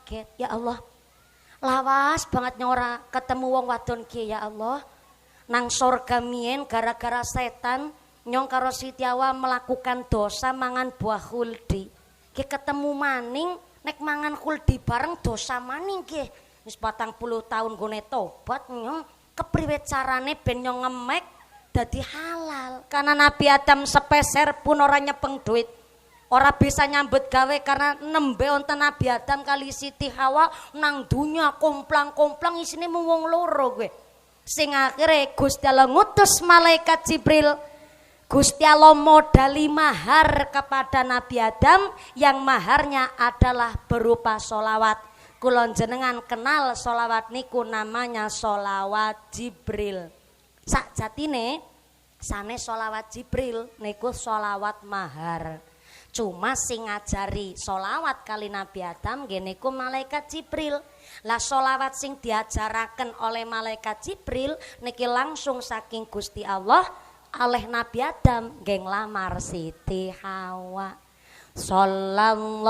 kaget. Ya Allah, lawas banget nyora ketemu wong wadon ki ya Allah. Nang sorga mien gara-gara setan nyong karo Siti Hawa melakukan dosa mangan buah khuldi. Ki ketemu maning nek mangan khuldi bareng dosa maning ki. Wis 40 tahun gone tobat nyong kepriwe carane ben nyong ngemek dadi halal. Karena Nabi Adam sepeser pun ora nyepeng duit. Ora bisa nyambut gawe karena nembe wonten Nabi Adam kali Siti Hawa nang dunya komplang-komplang isine mung wong loro kowe. Sing akhire Gusti Allah ngutus malaikat Jibril. Gusti Allah modali mahar kepada Nabi Adam yang maharnya adalah berupa sholawat. Kulon jenengan kenal sholawat niku namanya sholawat Jibril. Sakjatine sane sholawat Jibril niku sholawat mahar. Cuma sing ngajari sholawat kali Nabi Adam nggih niku malaikat Jibril. Lah sholawat sing diajaraken oleh malaikat Jibril niki langsung saking Gusti Allah oleh Nabi Adam nggih nglamar Siti Hawa. Sallallahu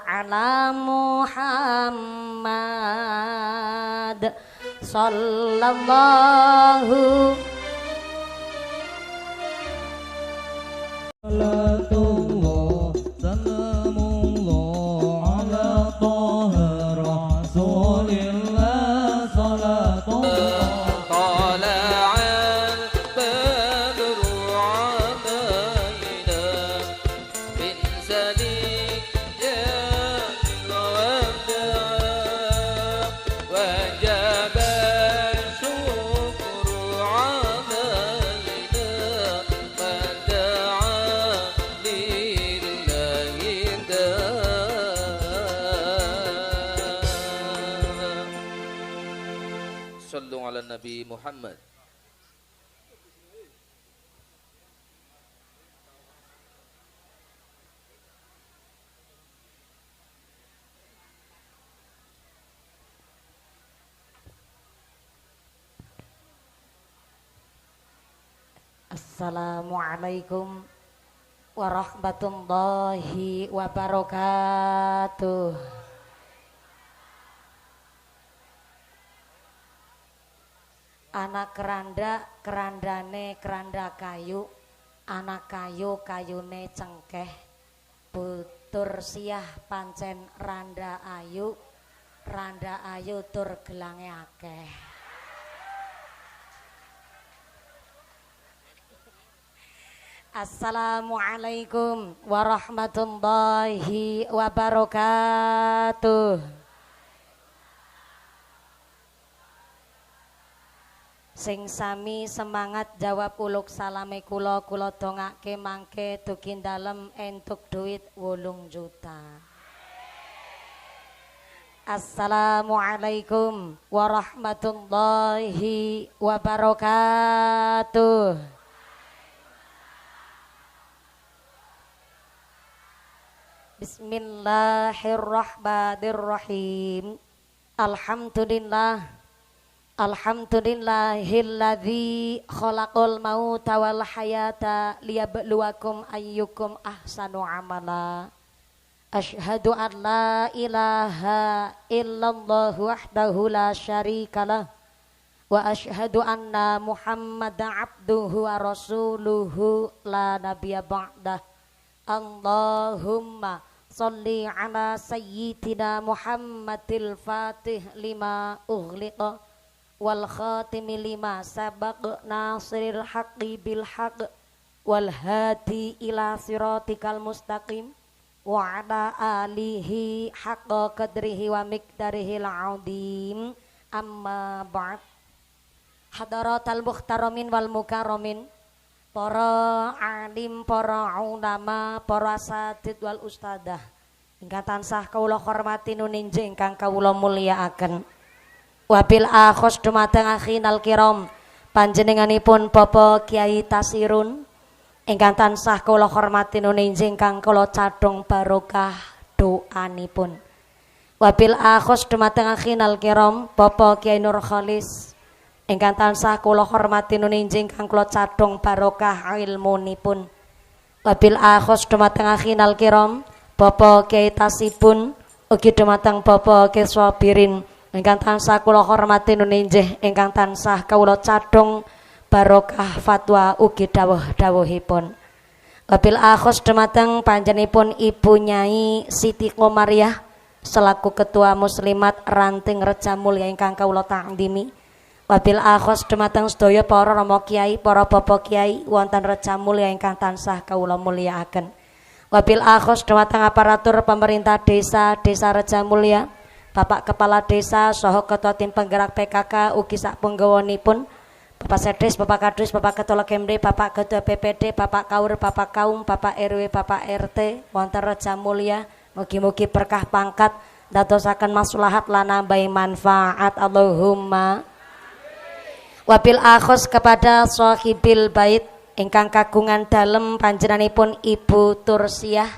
ala Muhammad sallallahu Salatullah salamullah ala Taha Rasulillah salatullah Nabi Muhammad. Assalamualaikum warahmatullahi wabarakatuh. Anak keranda, kerandane keranda kayu, anak kayu kayune cengkeh, putur siah pancen randa ayu tur gelange akeh. Assalamualaikum warahmatullahi wabarakatuh. Sing sami semangat jawab uluk salame kula dongake mangke dugi dalem entuk duit 8 juta. Assalamualaikum warahmatullahi wabarakatuh. Bismillahirrahmanirrahim. Alhamdulillahilladzi khalaqal mauta wal hayata liyabluwakum ayyukum ahsanu amala. Asyhadu an la ilaha illallah wahdahu la syarikalah wa asyhadu anna Muhammadan abduhu wa rasuluhu la nabiyya ba'dah. Allahumma sholli ala sayyidina Muhammadil fatih lima ughliqa wal khatimi lima sabaq nasiril haqqi bil haqq wal hadi ila siratikal mustaqim wa ala alihi haqqa qadrihi wa miqdarihil azim. Amma ba'd. Hadaratal muhtaramin wal mukarramin, para alim, para ulama, para asatidz wal ustadzah ingkang tansah kawula hormati nuninjing ingkang kawula mulyakaken. Wabil akhos dumateng akhinal kiram panjenenganipun Bapak Kiai Tasirun ingkang tansah kula hormati nuninjing ingkang kula cadhong barokah doanipun. Wabil akhos dumateng akhinal kiram Bapak Kiai Nur Khalis ingkang tansah kula hormati nuninjing ingkang kula cadhong barokah ilmunipun. Wabil akhos dumateng akhinal kiram Bapak Kiai Tasibun ugi dumateng Bapak Kiswabirin ingkang tansah kula hormati nuninjih ingkang tansah kawula cadhong barokah fatwa ugi dawuh-dawuhipun. Wabil akhos dumateng panjenipun Ibu Nyai Siti Komariah selaku Ketua Muslimat Ranting Reja Mulya ingkang kawula ta'dhimi. Wabil akhos dumateng sedaya para rama kiai, para bapak kiai wonten Reja Mulya ingkang tansah kawula mulyakaken. Wabil akhos dumateng aparatur pemerintah desa Reja Mulya, Bapak Kepala Desa saha Ketua Tim Penggerak PKK ugi sak penggawanipun, Bapak Sedes, Bapak Kadus, Bapak Ketua Kemri, Bapak Ketua PPD, Bapak Kaur, Bapak Kaum, Bapak RW, Bapak RT wonten Reja Mulya. Mugi-mugi berkah pangkat dadosaken maslahat lan nambahi manfaat. Allahumma. Wabil akhos kepada sahibil bait ingkang kagungan dalem panjenenganipun Ibu Tursiah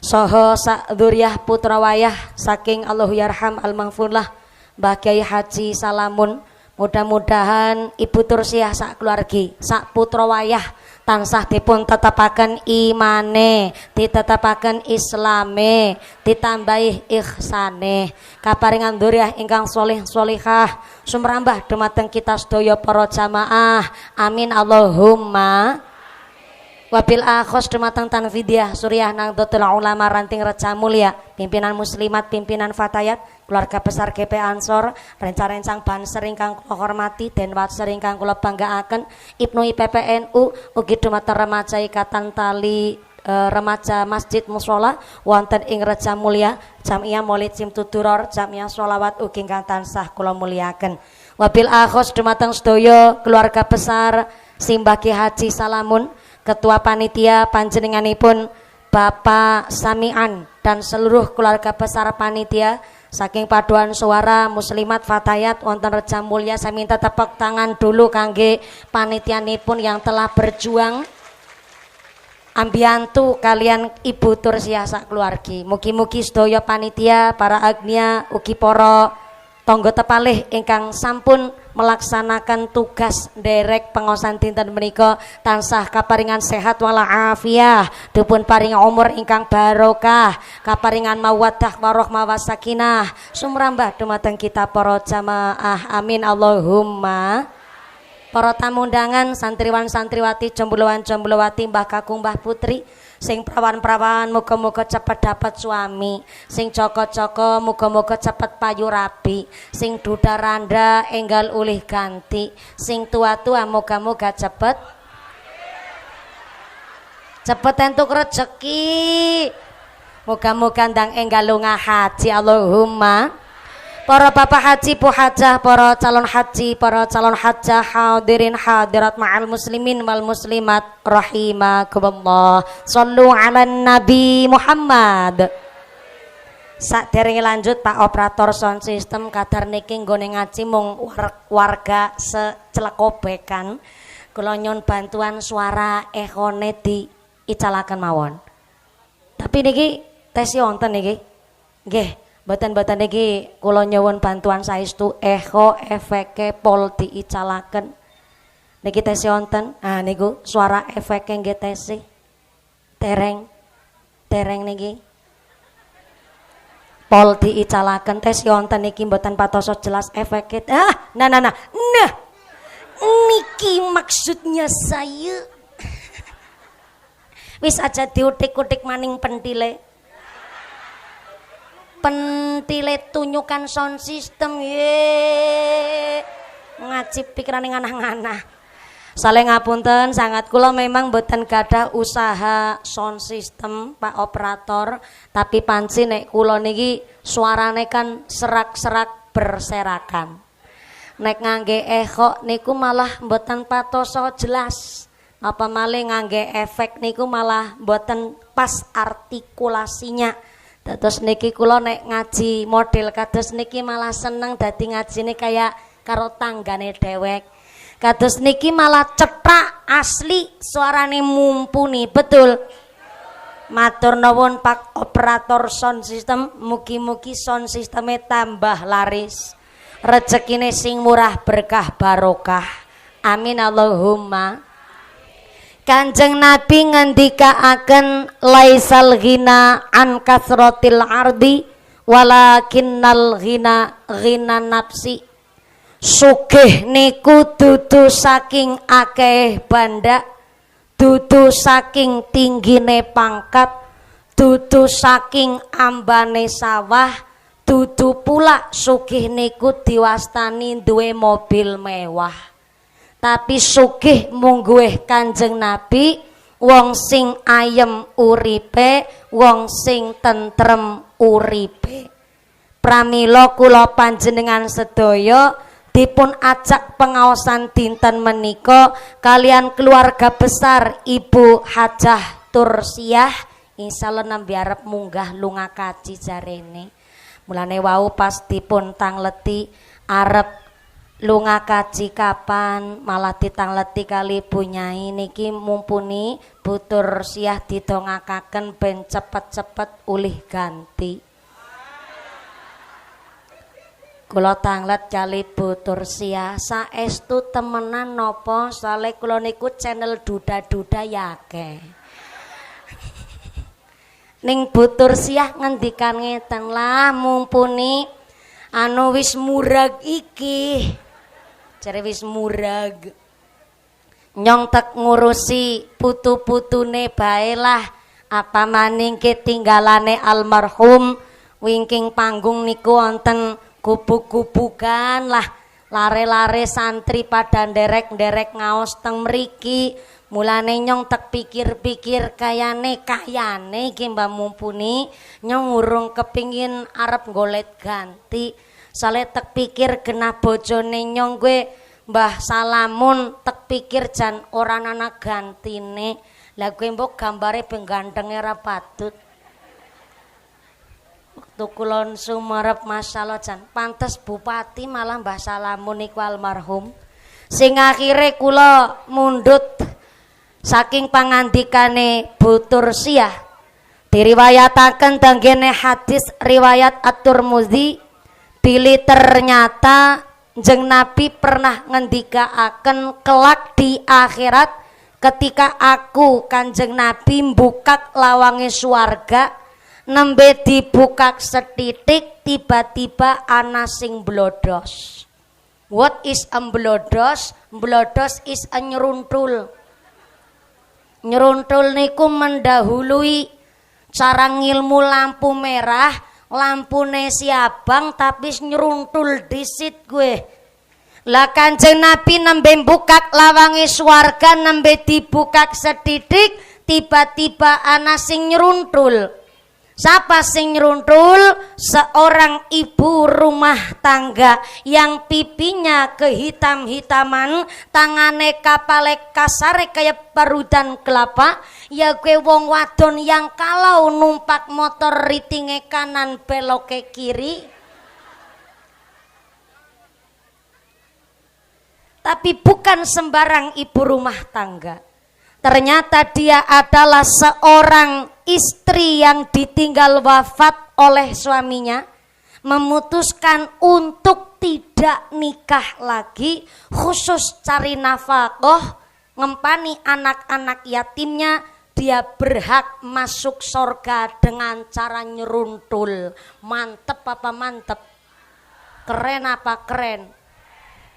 saha sak dzurriah putra wayah saking Allahu yarham al-maghfurlah Mbah Kyai Haji Salamun. Mudah-mudahan Ibu Tursiah sak keluargi, sak putra wayah tansah dipun tetepaken imane, ditetepaken islame, ditambahi ihsane, kaparingan dzurriah ingkang sholih sholihah sumrambah dumateng kita sedaya para jamaah. Amin Allahumma. Wabil akhos dumateng Tanfidiah Suriah Nahdlatul Ulama Ranting Reja Mulya, pimpinan muslimat, pimpinan fatayat, keluarga besar GP Ansor, rencang-rencang Banser ingkang kula hormati, Denwatser ingkang kula banggaaken, Ibnu IPPNU ugi dumateng remaja ikatan tali remaja Masjid Mushola wonten ing Reja Mulya, Jamiah Maulid Simtuduror, Jamiah Sholawat ugi ingkang tansah kula mulyaken. Wabil akhos dumateng sedaya keluarga besar Simbah Ki Haji Salamun, Ketua Panitia panjenenganipun Bapak Samian dan seluruh keluarga besar panitia saking paduan suara muslimat fatayat wonten Reja Mulya. Saya minta tepuk tangan dulu kangge panitianipun yang telah berjuang ambiantu kalian Ibu Tursiah sak keluargi. Mugi-mugi sedaya panitia, para agnia ugi para tangga tepalih ingkang sampun melaksanakan tugas derek pengaosan dinten menika tansah kaparingan sehat walafiah, dipun paring umur ingkang barokah, kaparingan mawaddah warahmah wasakinah sumrambah dumateng kita para jamaah. Amin Allahumma. Para tamu undangan, santriwan santriwati, jombloan jomblowati, mbah kakung mbah putri, sing prawan-prawan muga-muga cepet dapat suami, sing joko-joko muga-muga cepet payu rabi, sing duda randa enggal ulih ganti, sing tua-tua muga-muga cepet entuk rezeki, muga-muga ndang enggal lunga haji. Allahumma. Para bapak haji, bu hajah, para calon haji, para calon hajah, hadirin hadirat ma'al muslimin wal muslimat rahimakumullah. Shallu ala Nabi Muhammad. Saderenge lanjut Pak Operator Sound System kadar niki nggone ngaji mung warga secelekobekan. Kula nyun bantuan suara ehone diicalaken mawon. Tapi niki tes wonten niki. Nggih. Boten-boten niki kula nyuwun bantuan saestu echo efeke pol diicalaken. Niki tesi wonten. Ah niku suara efeke nggih tesi. Tereng niki. Pol diicalaken tesi wonten niki mboten patoso jelas efeke. Nah. Niki maksudnya saya. Wis aja diutik-utik maning pentile. Pentile tunyukan sound system ngaji pikiran yang anah-anah. Saleh ngapunten sangat, kula memang mboten gadah usaha sound system Pak Operator, tapi panci nek kula niki suarane kan serak-serak berserakan. Nek ngangge echo niku malah mboten patoso jelas. Apa malih ngangge efek niku malah mboten pas artikulasinya. Terus niki kula nek ngaji model kados niki malah seneng dadi ngajine kayak karo tanggane dewek. Kados niki malah cetak asli, suarane mumpuni, betul. Matur nuwun Pak Operator Sound System, mugi-mugi sound sisteme tambah laris. Rezekine sing murah berkah barokah. Amin Allahumma. Kanjeng Nabi ngendikaaken laisal ghina an kasratil ardi walakinnal ghina nafsi. Sugih niku dudu saking akeh banda, dudu saking tinggine pangkat, dudu saking ambane sawah, dudu pula sugih niku diwastani duwe mobil mewah. Tapi sugih mungguh Kanjeng Nabi, wong sing ayem uripe, wong sing tentrem uripe. Pramila kula panjenengan sedaya dipun ajak pengaosan dinten menika kalian keluarga besar Ibu Hajah Tursiah, insyaallah nambi arep munggah lunga kaji jarene. Mulane wau pas dipun tangleti arep lunga kaji kapan, malah ditangleti kali Bu Nyai niki mumpuni Bu Tursiah didongakaken ben cepet-cepet ulih ganti. Kula tanglet kali Bu Tursiah saestu temenan napa soale kula niku channel duda-duda ya akeh. Ning Bu Tursiah ngendikan ngeten lah mumpuni anu wis murag iki. Jare wis murag. Nyong tek ngurusi putu-putune bae lah apa maning ketinggalane almarhum wingking panggung niku wonten gubuk-gubukan lah lare-lare santri pada nderek-nderek ngaos teng mriki. Mulane nyong tek pikir-pikir kayane iki Mbah mumpuni nyong urung kepingin arep golet ganti. Sale tek pikir genah bojone nyong gue Mbah Salamun tek pikir jan ora ana gantine. Lah gue mbok gambare ben gantenge ra patut. Kulon sumerep masyaallah jan pantes bupati malah Mbah Salamun niku almarhum sing akhire kula mundut saking pangandikane Bu Tursiah diriwayataken tenggene hadis riwayat At-Tirmidzi bilih ternyata Jeng Nabi pernah ngendikaaken kelak di akhirat ketika aku Kanjeng Nabi mbukak lawange swarga nembe dibukak setitik tiba-tiba ana sing blodos. What is blodos? Blodos is a nyeruntul. Nyeruntul niku mendahului cara ngilmu lampu merah, lampune siabang tapi nyeruntul disit gue. Lah Kanjeng Nabi nembe bukak lawange swarga nembe dibukak setitik tiba-tiba ana sing nyeruntul. Siapa sing nyeruntul? Seorang ibu rumah tangga yang pipinya kehitam-hitaman, tangane kapale kasare kayak parutan kelapa. Ya gue wong wadon yang kalau numpak motor ritinge kanan beloke kiri. Tapi bukan sembarang ibu rumah tangga. Ternyata dia adalah seorang istri yang ditinggal wafat oleh suaminya, memutuskan untuk tidak nikah lagi, khusus cari nafkah, ngempani anak-anak yatimnya. Dia berhak masuk surga dengan cara nyeruntul. Mantep apa mantep? Keren apa keren?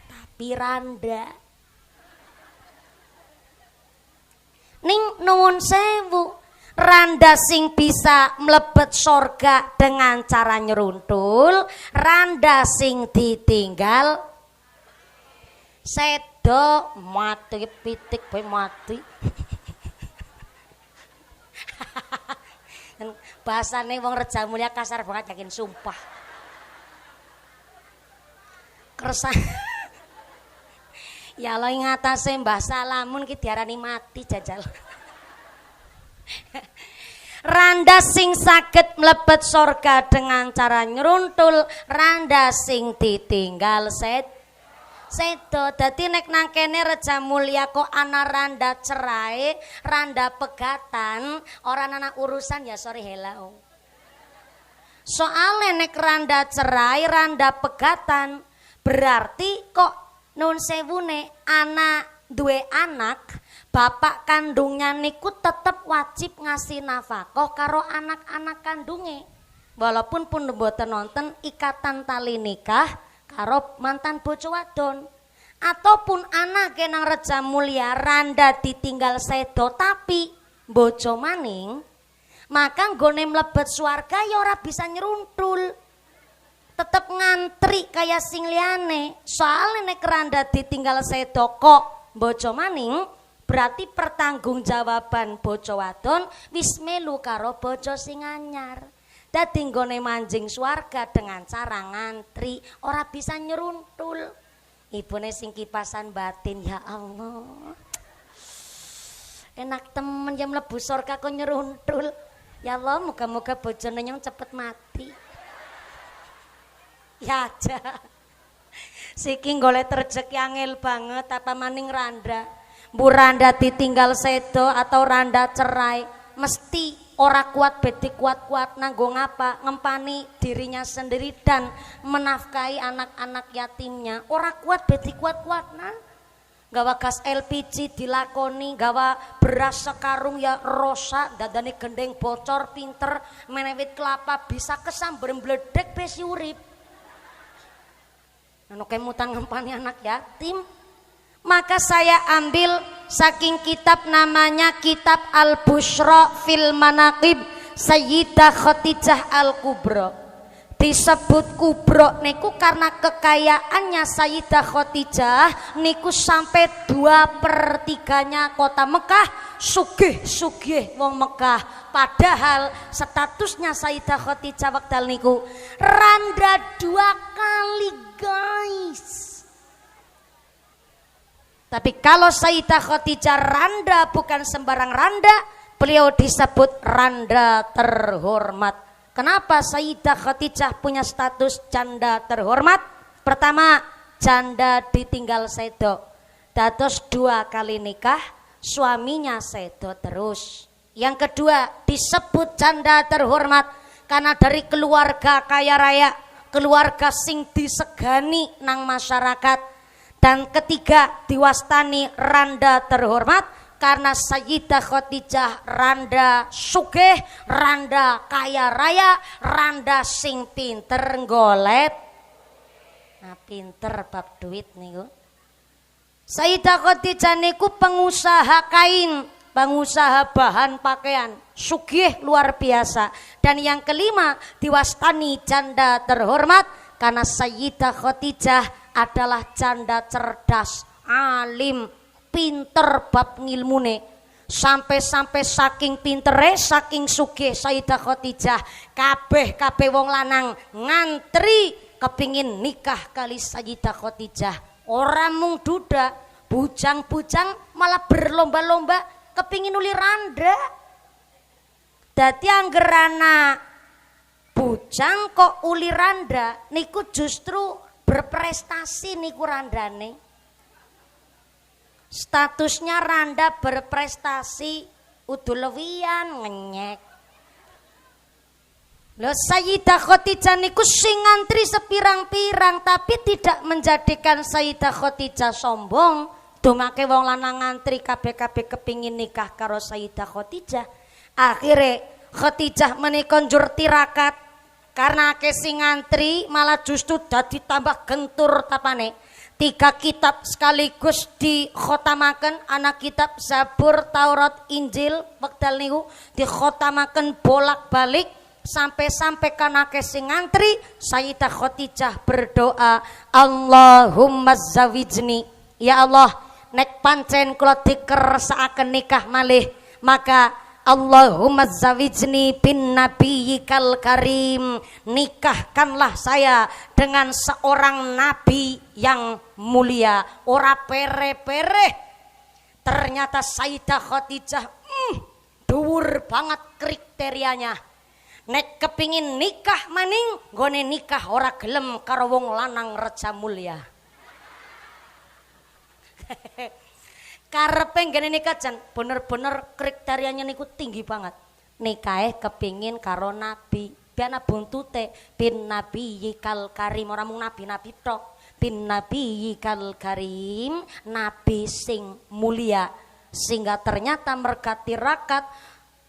Tapi randa. Ning nuwun sewu, randa sing bisa mlebet sorga dengan cara nyeruntul, randa sing ditinggal sedo mati pitik bae mati. Bahasane wong Reja Mulia kasar banget yakin sumpah. Kersa. Ya Allah ngatasé Mbah Salamun ki diarani mati jajal. Randa sing saged mlebet surga dengan cara nyeruntul, randa sing ditinggal sedo. Dadi nek nang kene Reja Mulia kok ana randa cerai, randa pegatan, ora ana urusan ya sorry hello. Soale nek randa cerai, randa pegatan, berarti kok nun sewune anak duwe anak, bapak kandungnya niku tetep wajib ngasih nafkah karo anak-anak kandunge. Walaupun pun mboten nonton ikatan tali nikah karo mantan bojo wadon. Ataupun anak nang Reja Mulia randa ditinggal sedo tapi bojo maning, maka nggone mlebet swarga ya ora bisa nyeruntul. Tetep ngantri kaya sing liyane. Soale nek randa ditinggal sedo kok bojo maning, berarti pertanggungjawaban bojo wadon wis melu karo bojo sing anyar. Dadi nggone manjing swarga dengan cara ngantri ora bisa nyeruntul. Ibune sing kipasan batin, ya Allah. Enak temen yang mlebu surga kok nyeruntul. Ya Allah, moga-moga bojone nyong cepet mati. Ya aja. Siki golek rezeki angel banget apa maning randa. Bu randa ditinggal sedo atau randa cerai, mesti ora kuat beti kuat-kuat nanggo ngapa ngempani dirinya sendiri dan menafkahi anak-anak yatimnya. Ora kuat beti kuat-kuat nah. Gawa gas LPG dilakoni, gawa beras sekarung ya rosa, dadane gendeng bocor pinter, menewit kelapa bisa kesambar mbledek besi urip. Anu kemutan ngempani anak yatim. Maka saya ambil saking kitab namanya Kitab Al-Busyra fil Manaqib Sayyidah Khadijah Al-Kubra. Disebut kubro niku karena kekayaannya Sayyidah Khadijah niku sampai 2/3 kota Mekah sugih-sugih wong Mekah. Padahal statusnya Sayyidah Khadijah wekdal niku randa 2 kali guys. Tapi kalau Sayyidah Khadijah randa bukan sembarang randa, beliau disebut randa terhormat. Kenapa Sayyidah Khadijah punya status janda terhormat? Pertama, janda ditinggal sedo. Dados 2 kali nikah, suaminya sedo terus. Yang kedua, disebut janda terhormat karena dari keluarga kaya raya, keluarga sing disegani nang masyarakat. Dan ketiga, diwastani randa terhormat karena Sayyidah Khadijah randa sugih, randa kaya raya, randa sing pinter nggolet. Nah, pinter bab duit niku. Sayyidah Khadijah niku pengusaha kain, pengusaha bahan pakaian, sugih luar biasa. Dan yang kelima, diwastani janda terhormat karena Sayyidah Khadijah adalah janda cerdas, alim, pinter bab ngilmune. Sampai-sampai saking pintere, saking sugih Sayyidah Khadijah, kabeh wong lanang ngantri kepingin nikah kali Sayyidah Khadijah. Ora mung duda, bujang-bujang malah berlomba-lomba kepingin uli randa. Dadi anggerana bujang kok uli randa niku justru berprestasi niku randane. Statusnya randa berprestasi udah lewian ngenyek. Lho Sayyidah Khadijah niku sing ngantri sepirang-pirang tapi tidak menjadikan Sayyidah Khadijah sombong. Dumake wong lanang ngantri kabeh-kabeh kepingin nikah karo Sayyidah Khadijah. Akhire Khadijah menika njur tirakat. Karena akeh sing ngantri malah justru dadi tambah gentur tapane. 3 kitab sekaligus dikhotamaken, anak kitab Zabur, Taurat, Injil wekdal niku dikhotamaken bolak-balik sampai kana akeh sing ngantri. Sayyidah Khadijah berdoa, Allahumma zawijni, ya Allah nek pancen kula dikersakaken nikah malih maka Allahumma zawijni bin nabiyyikal karim, nikahkanlah saya dengan seorang nabi yang mulia. Ora pere-pere. Ternyata Sayyidah Khadijah dhuwur banget kriterianya. Nek kepingin nikah maning nggone nikah ora gelem karo wong lanang Reja Mulia. Karepe ngene nikah jan bener-bener kriterianya niku tinggi banget. Nikahe kepingin karo nabi. Biana buntute bin nabiyyikal karim, ora mung nabi-nabi tok. Bin nabiyyikal karim, nabi sing mulia. Sehingga ternyata merga tirakat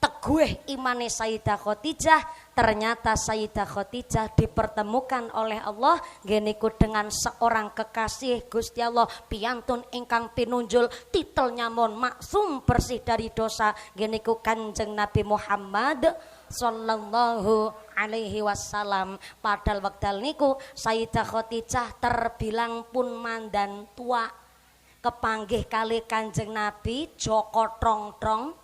teguh imane Sayyidah Khadijah, ternyata Sayyidah Khadijah dipertemukan oleh Allah geniku dengan seorang kekasih Gusti Allah piantun ingkang pinunjul titelnya mon maksum bersih dari dosa geniku Kanjeng Nabi Muhammad sallallahu alaihi wasallam. Padahal wekdal niku Sayyidah Khadijah terbilang pun mandan tua kepanggih kali Kanjeng Nabi Joko trong-trong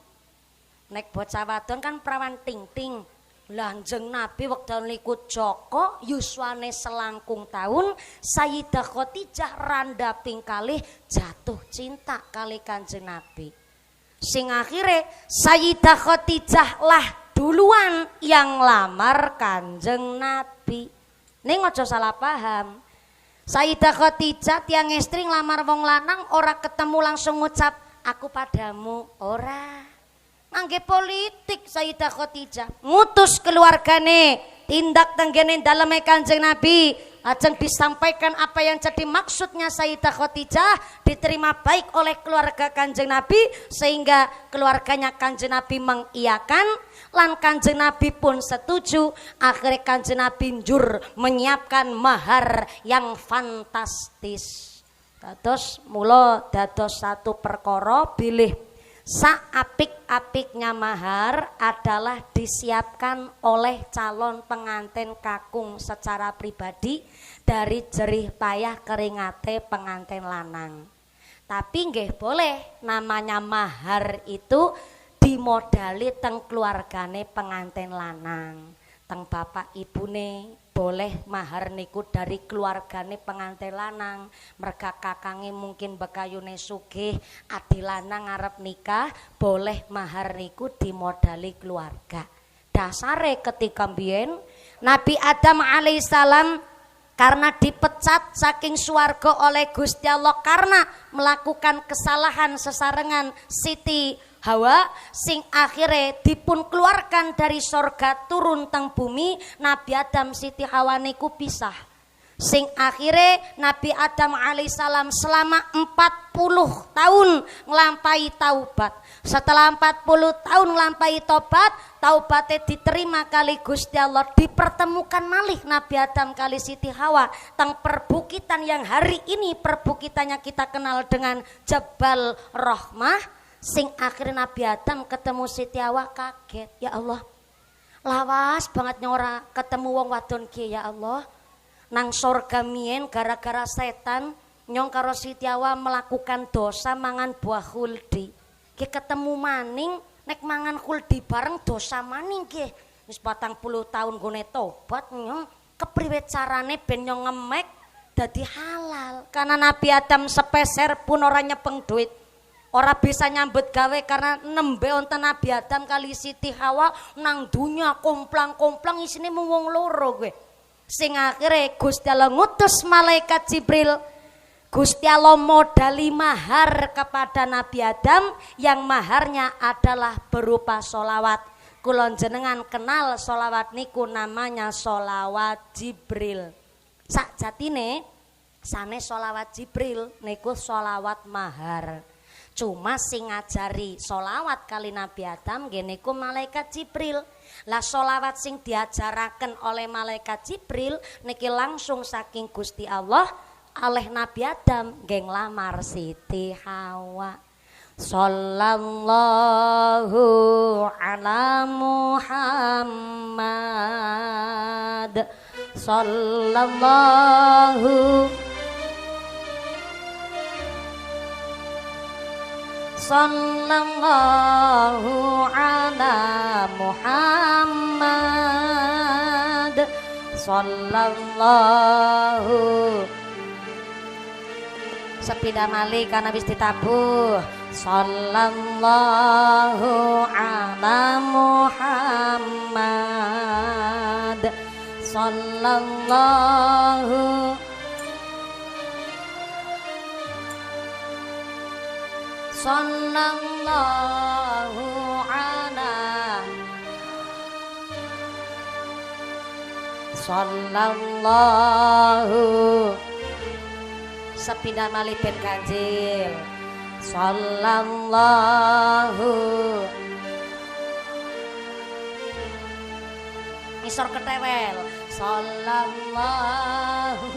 nek bocah wadon kan prawan ting-ting. Lanjeng Nabi wekdal niku Joko yuswane selangkung tahun Sayyidah Khadijah randaping kalih jatuh cinta kali Kanjeng Nabi. Sing akhire Sayyidah Khadijah lah duluan yang lamar Kanjeng Nabi. Ning aja salah paham. Sayyidah Khadijah tiang istri nglamar wong lanang ora ketemu langsung ngucap aku padamu ora. Mangge politik Sayyidah Khadijah ngutus keluargane tindak tenggene daleme Kanjeng Nabi ajeng disampaikan apa yang jadi maksudnya Sayyidah Khadijah diterima baik oleh keluarga Kanjeng Nabi sehingga keluarganya Kanjeng Nabi mengiyakan lan Kanjeng Nabi pun setuju. Akhirnya Kanjeng Nabi njur menyiapkan mahar yang fantastis dados mula dados satu perkara bilih saapik-apiknya mahar adalah disiapkan oleh calon pengantin kakung secara pribadi dari jerih payah keringate pengantin lanang. Tapi nggih boleh namanya mahar itu dimodali teng keluargane pengantin lanang, teng bapak ibune boleh mahar niku dari keluargane pengantin lanang. Merga kakange mungkin bekayune sugih, adi lanang ngarep nikah, boleh mahar niku dimodali keluarga. Dasare ketika mbiyen Nabi Adam alaihissalam karena dipecat saking swarga oleh Gusti Allah karena melakukan kesalahan sesarengan Siti Hawa sing akhirnya dipun keluarkan dari sorga turun teng bumi. Nabi Adam Siti Hawa niku pisah sing akhirnya Nabi Adam alaihissalam selama 40 tahun nglampahi taubat. Setelah 40 tahun nglampahi taubatnya diterima kali Gusti Allah, dipertemukan malih Nabi Adam kali Siti Hawa teng perbukitan yang hari ini perbukitannya kita kenal dengan Jabal Rahmah. Sing akhirnya Nabi Adam ketemu Siti Hawa kaget, ya Allah lawas banget nyora ketemu wong wadon ki ya Allah. Nang sorga mien gara-gara setan nyong karo Siti Hawa melakukan dosa mangan buah khuldi. Ki ketemu maning nek mangan khuldi bareng dosa maning ki. Wis 40 tahun gone tobat nyong kepriwe carane ben nyong ngemek dadi halal. Karena Nabi Adam sepeser pun ora nyepeng duit. Ora bisa nyambut gawe karena nembe onten Nabi Adam kali Siti Hawa nang dunya komplang-komplang isine mung wong loro kowe. Sing akhire Gusti Allah ngutus malaikat Jibril. Gusti Allah modali mahar kepada Nabi Adam yang maharnya adalah berupa solawat. Kulon jenengan kenal solawat niku namanya solawat Jibril. Sakjatine sane solawat Jibril niku solawat mahar. Cuma sing ngajari solawat kali Nabi Adam geniku malaikat Jibril. Lah solawat sing diajaraken oleh malaikat Jibril niki langsung saking Gusti Allah oleh Nabi Adam geng lamar Siti Hawa. Sallallahu ala Muhammad sallallahu ala Muhammad sallallahu sepindah malih karena wis ditabuh sallallahu ala Muhammad sallallahu sallallahu sepindah malih ben Kanjil sallallahu ngisor ketewel. Sallallahu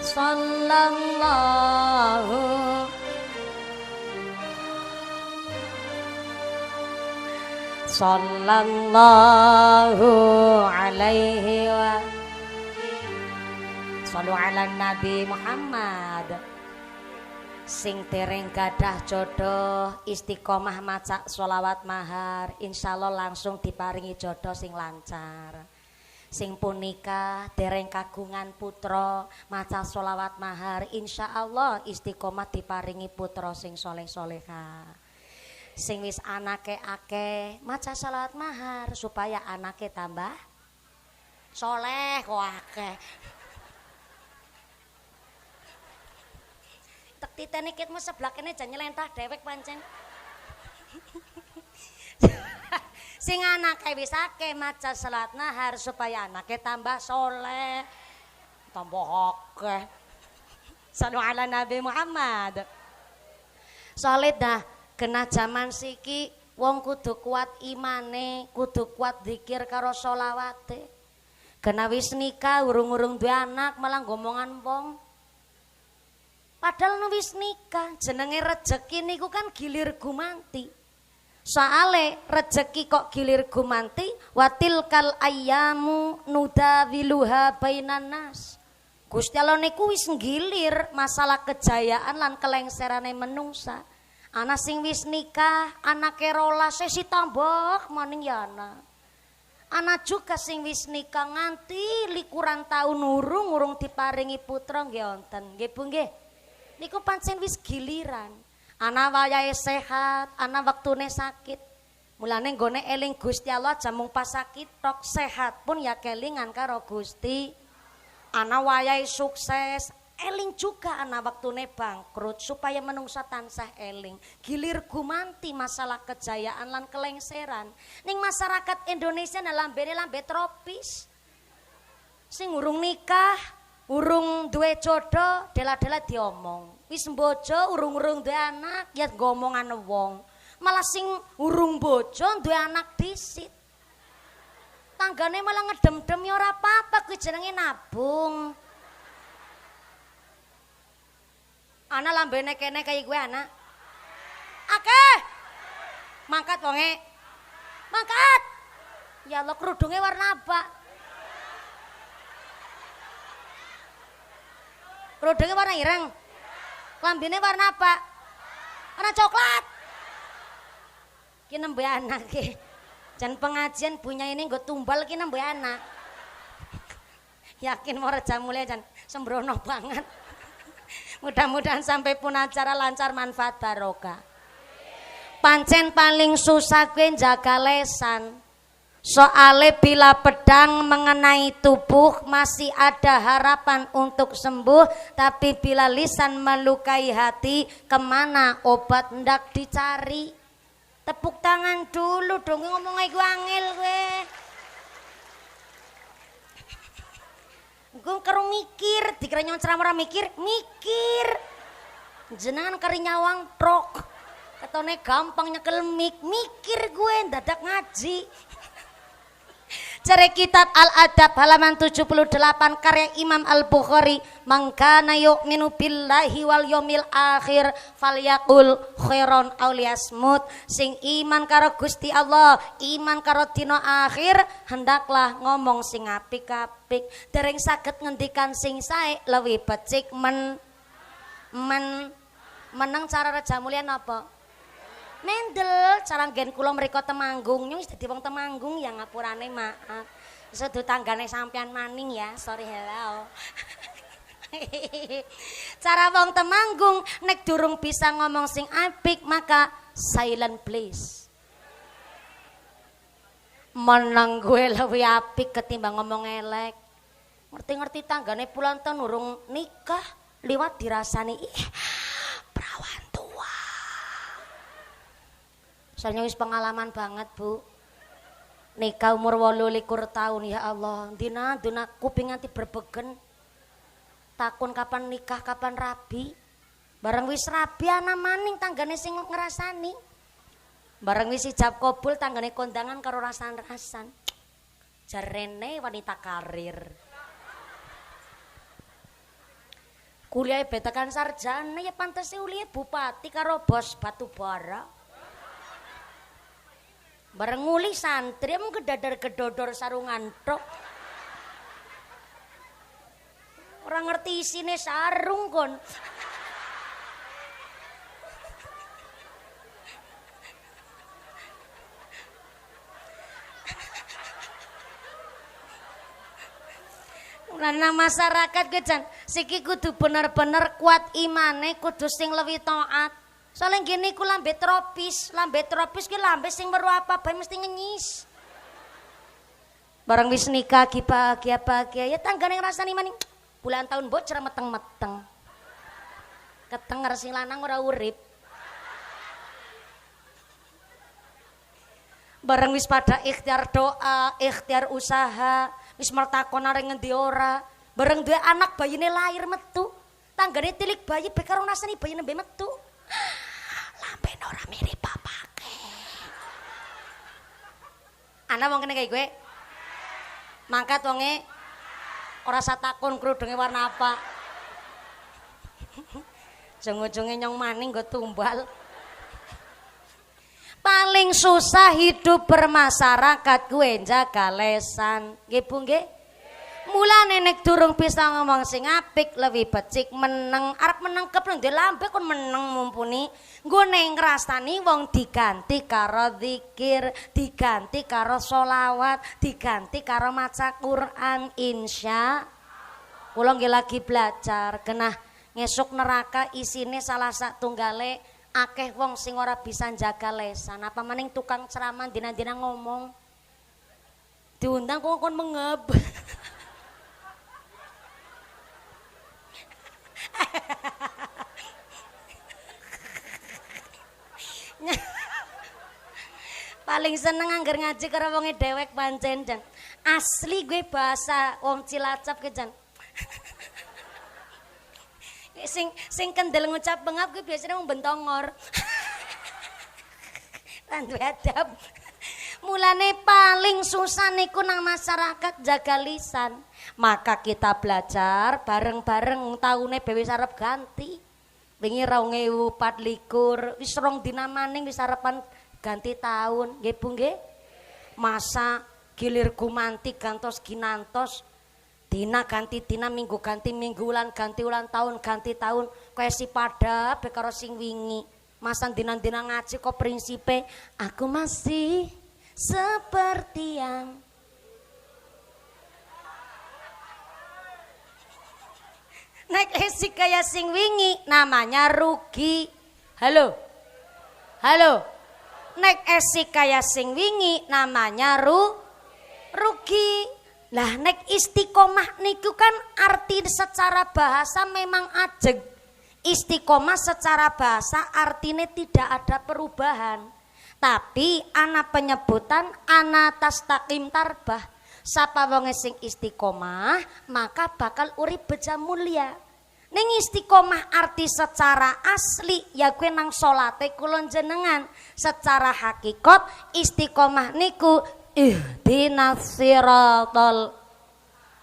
sallallahu sallallahu alaihi wa sallu ala Nabi Muhammad. Sing dereng gadah jodoh istiqomah maca sholawat mahar, insyaallah langsung diparingi jodoh sing lancar. Sing pun nikah dereng kagungan putra maca sholawat mahar, insyaallah istiqomah diparingi putra sing soleh soleha. Sing wis anake akeh maca sholawat mahar supaya anake tambah soleh kok akeh. Tek titene kitmu sebelah kene jan nyelentah dewek pancen. Sing anake wis akeh maca salat nahar supaya anake tambah soleh, tambah akeh. Sallu ala Nabi Muhammad. Solid dah kena zaman siki wong kudu kuat imane, kudu kuat zikir karo sholawate. Kena wis nikah urung-urung duwe anak malah ngomongan wong. Padahal wis nikah jenenge rejeki niku kan gilir gumanti. Soale rejeki kok gilir gumanti, watilkal ayyamu nudawiluha bainan nas. Gusti Allah niku wis nggilir masalah kejayaan lan kelengserane menungsa. Ana sing wis nikah, anake 12 sesi tambah maning ya ana. Ana juga sing wis nikah nganti likuran tahun urung diparingi putra nggih wonten. Nggih Bu nggih. Niku pancen wis giliran. Ana wayahe sehat, ana wektune sakit. Mulane nggone eling Gusti Allah aja mung pas sakit tok, sehat pun ya kelingan karo Gusti. Ana wayahe sukses, eling juga ana wektune bangkrut supaya menungsa tansah eling. Gilir gumanti masalah kejayaan lan kelengseran. Ning masyarakat Indonesia lambene lambe tropis. Sing urung nikah, urung duwe jodoh, dela-dela diomong. Wis bojo urung-urung duwe anak, ya ngomongan wong. Malah sing urung bojo duwe anak disit. Tanggane malah ngedem-dem ya ora apa-apa, kuwi jenenge nabung. Ana lambene kene kaya gue anak. Akeh. Mangkat wonge. Mangkat. Ya Allah kerudunge warna apa? Kerudungnya warna ireng. Lambine warna apa? Warna coklat. Ki nembe anak ki. Jan pengajian punya ini nggo tumbal ki nembe anak. Yakin mau reja mulai jan sembrono banget. Mudah-mudahan sampai pun acara lancar manfaat barokah. Pancen paling susah kuwi jaga lesan. Soale bila pedang mengenai tubuh masih ada harapan untuk sembuh, tapi bila lisan melukai hati kemana obat ndak dicari. Tepuk tangan dulu dong ngomong iku angel kowe. Gue karo mikir, dikira nyon ceramah mikir. Jenengan kari nyawang trok. Ketone gampang nyekel mikir gue dadak ngaji. Cari kitab Al-Adab halaman 78 karya Imam Al-Bukhari, mangkana yu'minu billahi wal yawmil akhir falyaqul khairon aw liyasmut. Sing iman karo Gusti Allah, iman karo dina akhir, hendaklah ngomong sing apik-apik. Dereng saged ngendikan sing sae luwih becik meneng cara Reja Mulya napa? Mendel cara nggen kula mriko Temanggung nyung wis dadi wong Temanggung ya ngapurane maaf. Sedu tanggane sampean maning ya, sorry hello. Cara wong Temanggung nek durung bisa ngomong sing apik maka silent please. Meneng gue luwih apik ketimbang ngomong elek. Ngerti-ngerti tanggane puluhan tahun urung nikah liwat dirasani perawan tua. Soalnya wis pengalaman banget Bu. Nikah umur 28 tahun ya Allah. Dina kuping nganti berbegen. Takun kapan nikah kapan rabi. Bareng wis rabi ana maning tanggane sing ngrasani. Bareng wis ijab kabul tanggane kondangan karo rasan-rasan. Jarene wanita karir. Kuliah betakan sarjana ya pantes ulihe bupati karo bos batu bara. Bareng nguli santri mung gedadar-gedodor sarungan tok. Ora ngerti isine sarung kon. Karena masyarakat ke jan siki kudu bener-bener kuat imane, kudu sing lebih taat. Soalnya gini ku lambe tropis ki lambe sing meru apa bae mesti ngenyis. Barang wis nikah ki bahagia ya tanggane ngrasani maning bulan tahun bocor meteng-meteng. Ketenger sing lanang ora urip. Bareng wis pada ikhtiar doa, ikhtiar usaha, wis mertakon areng ngendi ora. Bareng duwe anak bayine lahir metu. Tanggane tilik bayi be karo nasani bayi nembe metu. Lamben ora mirip bapake. Ana wong kene kaya kowe. Mangkat wonge ora usah takon krudunge warna apa. Jeng-ujunge nyong maning nggo tumbal. Paling susah hidup bermasyarakat gue jaga lesan. Nggih Bu nggih? Mulane nek durung bisa ngomong sing apik lebih becik meneng arep menengkep nang lambe kon meneng mumpuni. Nggo ning ngrasani wong diganti karo zikir, diganti karo sholawat, diganti karo maca Quran insya. Kula nggih lagi belajar genah ngesuk neraka isine salah satunggale akeh wong sing ora bisa jaga lesan, apa maning tukang ceramah dina-dina ngomong. Diundang kok kon mengeb. Paling seneng angger ngaji karo wonge dewek pancen jan. Asli gue bahasa wong Cilacap ke jan. Sing kendel ngucap bengap gue biasanya wong bentongor. Tandu adab. Mulane paling susah niku nang masyarakat jaga lisan. Maka kita belajar bareng-bareng taune wis arep ganti. Wingi 2024 wis rong dina maning wis arepan ganti tahun. Nggih Bu nggih? Masa gilir gumanti gantos ginantos. Dina ganti dina, minggu ganti minggu, ulan ganti ulan, tahun ganti tahun. Kaya si pada be karo sing wingi. Masa dina-dina ngaji kok prinsipe aku masih seperti yang naik esi kaya sing wingi namanya rugi. Halo. Halo. Naik esi kaya sing wingi namanya rugi. Lah nek istiqomah niku kan arti secara bahasa memang ajeg. Istiqomah secara bahasa artinya tidak ada perubahan. Tapi ana penyebutan ana tastaqim tarbah. Sapa wong sing istiqomah maka bakal urip beja mulia. Ning istiqomah arti secara asli ya kuwi nang salate kula jenengan. Secara hakikat istiqomah niku ihdinas siratal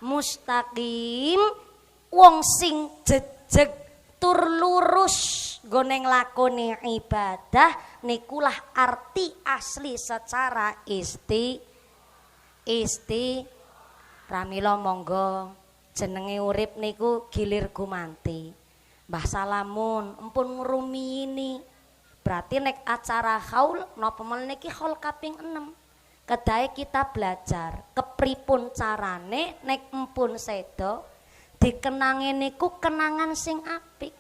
mustaqim, wong sing jejeg tur lurus nggone nglakoni ibadah nikulah arti asli secara pramila monggo jenenge urip niku gilir gumanti. Mbah Salamun empun ngrumiyini. Berarti nek acara haul napa meneh niki haul kaping 6. Kedae kita belajar kepripun carane nek empun sedo dikenangi niku kenangan sing apik.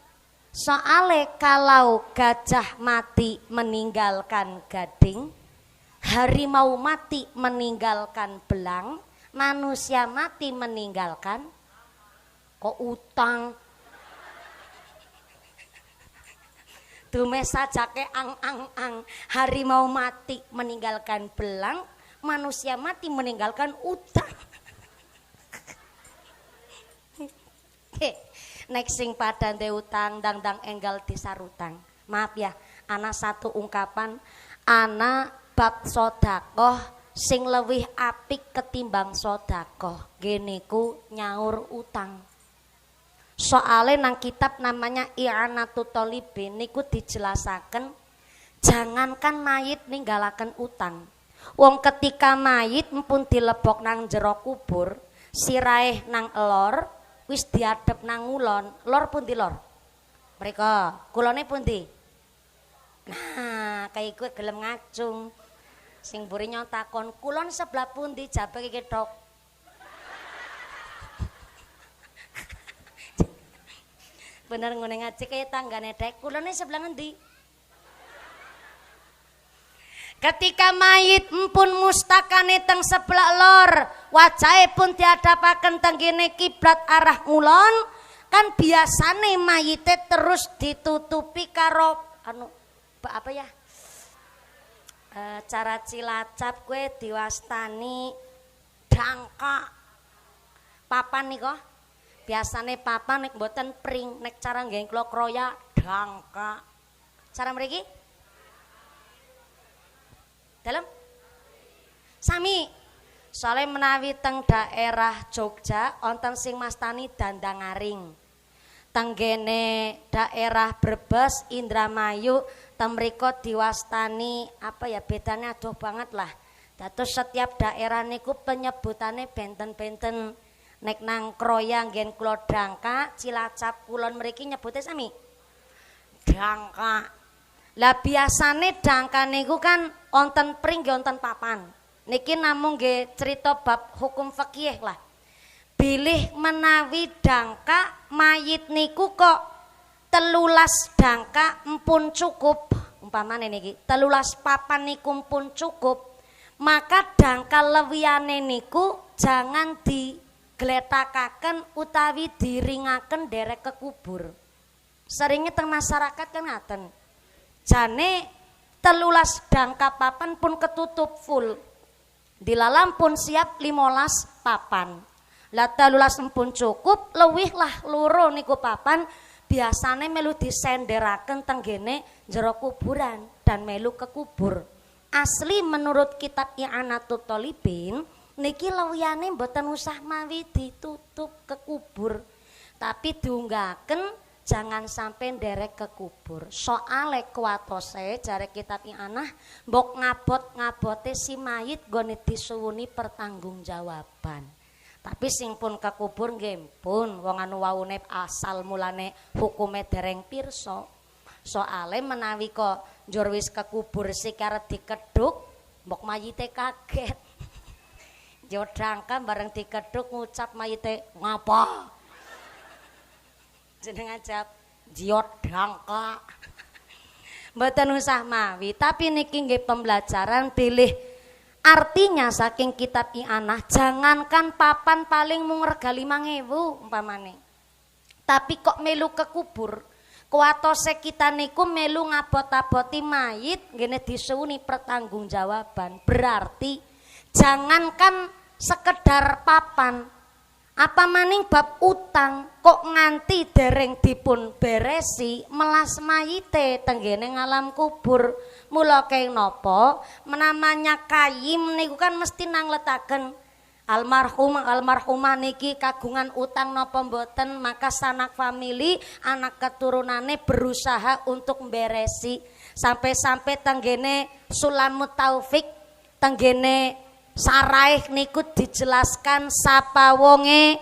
Soale kalau gajah mati meninggalkan gading, harimau mati meninggalkan belang, manusia mati meninggalkan kok utang. Dume sajake ang, harimau mati meninggalkan belang, manusia mati meninggalkan utang. Nek sing padha ndek utang, ndang-ndang enggal disarutang. Maaf ya, ana satu ungkapan ana bab sedekah sing luwih apik ketimbang sedekah. Nggih niku nyaur utang. Soale nang kitab namanya I'anatut Thalibin niku dijelasaken jangankan mayit ninggalaken utang. Wong ketika mayit mpun dilebok nang jero kubur, sirahe nang elor, wis diadep nang ngulon, lor pundi lor? Mriko, kulone pundi? Nah, kayak gue gelem ngacung. Sing mburi takon, kulon sebelah pundi jabek iki tok. Bener ngene ngaji kaya tanggane dek, kulone sebelah ngendi? Ketika mayit mpun mustakane teng sebelah lor, wajahe pun diadapaken tenggene kiblat arah ngulon, kan biasane mayite terus ditutupi karo apa ya? Cara Cilacap gue diwastani dangka papan nih kok biasane papan nek mboten pring nek cara nggih kula kroya dangka cara mriki dalam sami soalnya menawi teng daerah Jogja wonten sing mastani dandangaring tenggene daerah Brebes Indramayu temriko diwastani apa ya bedanya adoh banget lah. Dados setiap daerah niku penyebutannya benten-benten. Nek nang Kroya ngen kula dangka, Cilacap kulon mriki nyebutnya sami dangka. Lah biasane dangka niku kan wonten pring nggih wonten papan. Niki namung nggih cerita bab hukum fikih lah. Bilih menawi dangka mayit niku kok 13 dangka mpun cukup umpamane niki 13 papan niku mpun cukup maka dangka lewiyane niku jangan digletakaken utawi diringaken derek ke kubur. Seringnya teng masyarakat kan ngaten jane 13 dangka papan pun ketutup full dilalam pun siap 15 papan lah 13 pun cukup lewih lah loro niku papan biasane melu disenderaken tenggene jero kuburan dan melu ke kubur. Asli menurut kitab I'anatut Thalibin niki lewiyane mboten usah mawi ditutup ke kubur. Tapi diunggaken jangan sampai nderek ke kubur. Soale kuwatose jare kitab I'anah mbok ngabot-ngabote si mayit gone disuwuni pertanggungjawaban. Tapi sing pun kekubur nggih pun wong anu waune asal mulane hukume dereng pirsa. Soale menawi kok njur wis kekubur sik arep dikedhuk mbok mayite kaget. Yo dangka bareng dikedhuk ngucap mayite ngapa? Jeneng ajab jiot dangka. Mboten usah mawi, tapi niki nggih pembelajaran pilih. Artinya saking kitab I'anah jangankan papan paling mung rega 5.000 umpamane. Tapi kok melu ke kubur, kuwatose kita niku melu ngabot-aboti mayit ngene disuwuni pertanggungjawaban. Berarti jangankan sekedar papan, apa maning bab utang kok nganti dereng dipun beresi melas mayite tenggene ngalam kubur. Mula keng nopo menamanya kayim niku kan mesti nang letaken almarhumah niki kagungan utang nopo mboten maka sanak famili anak keturunane berusaha untuk mberesi sampai tenggene Sulamut Taufik tenggene saraih niku dijelaskan sapa wonge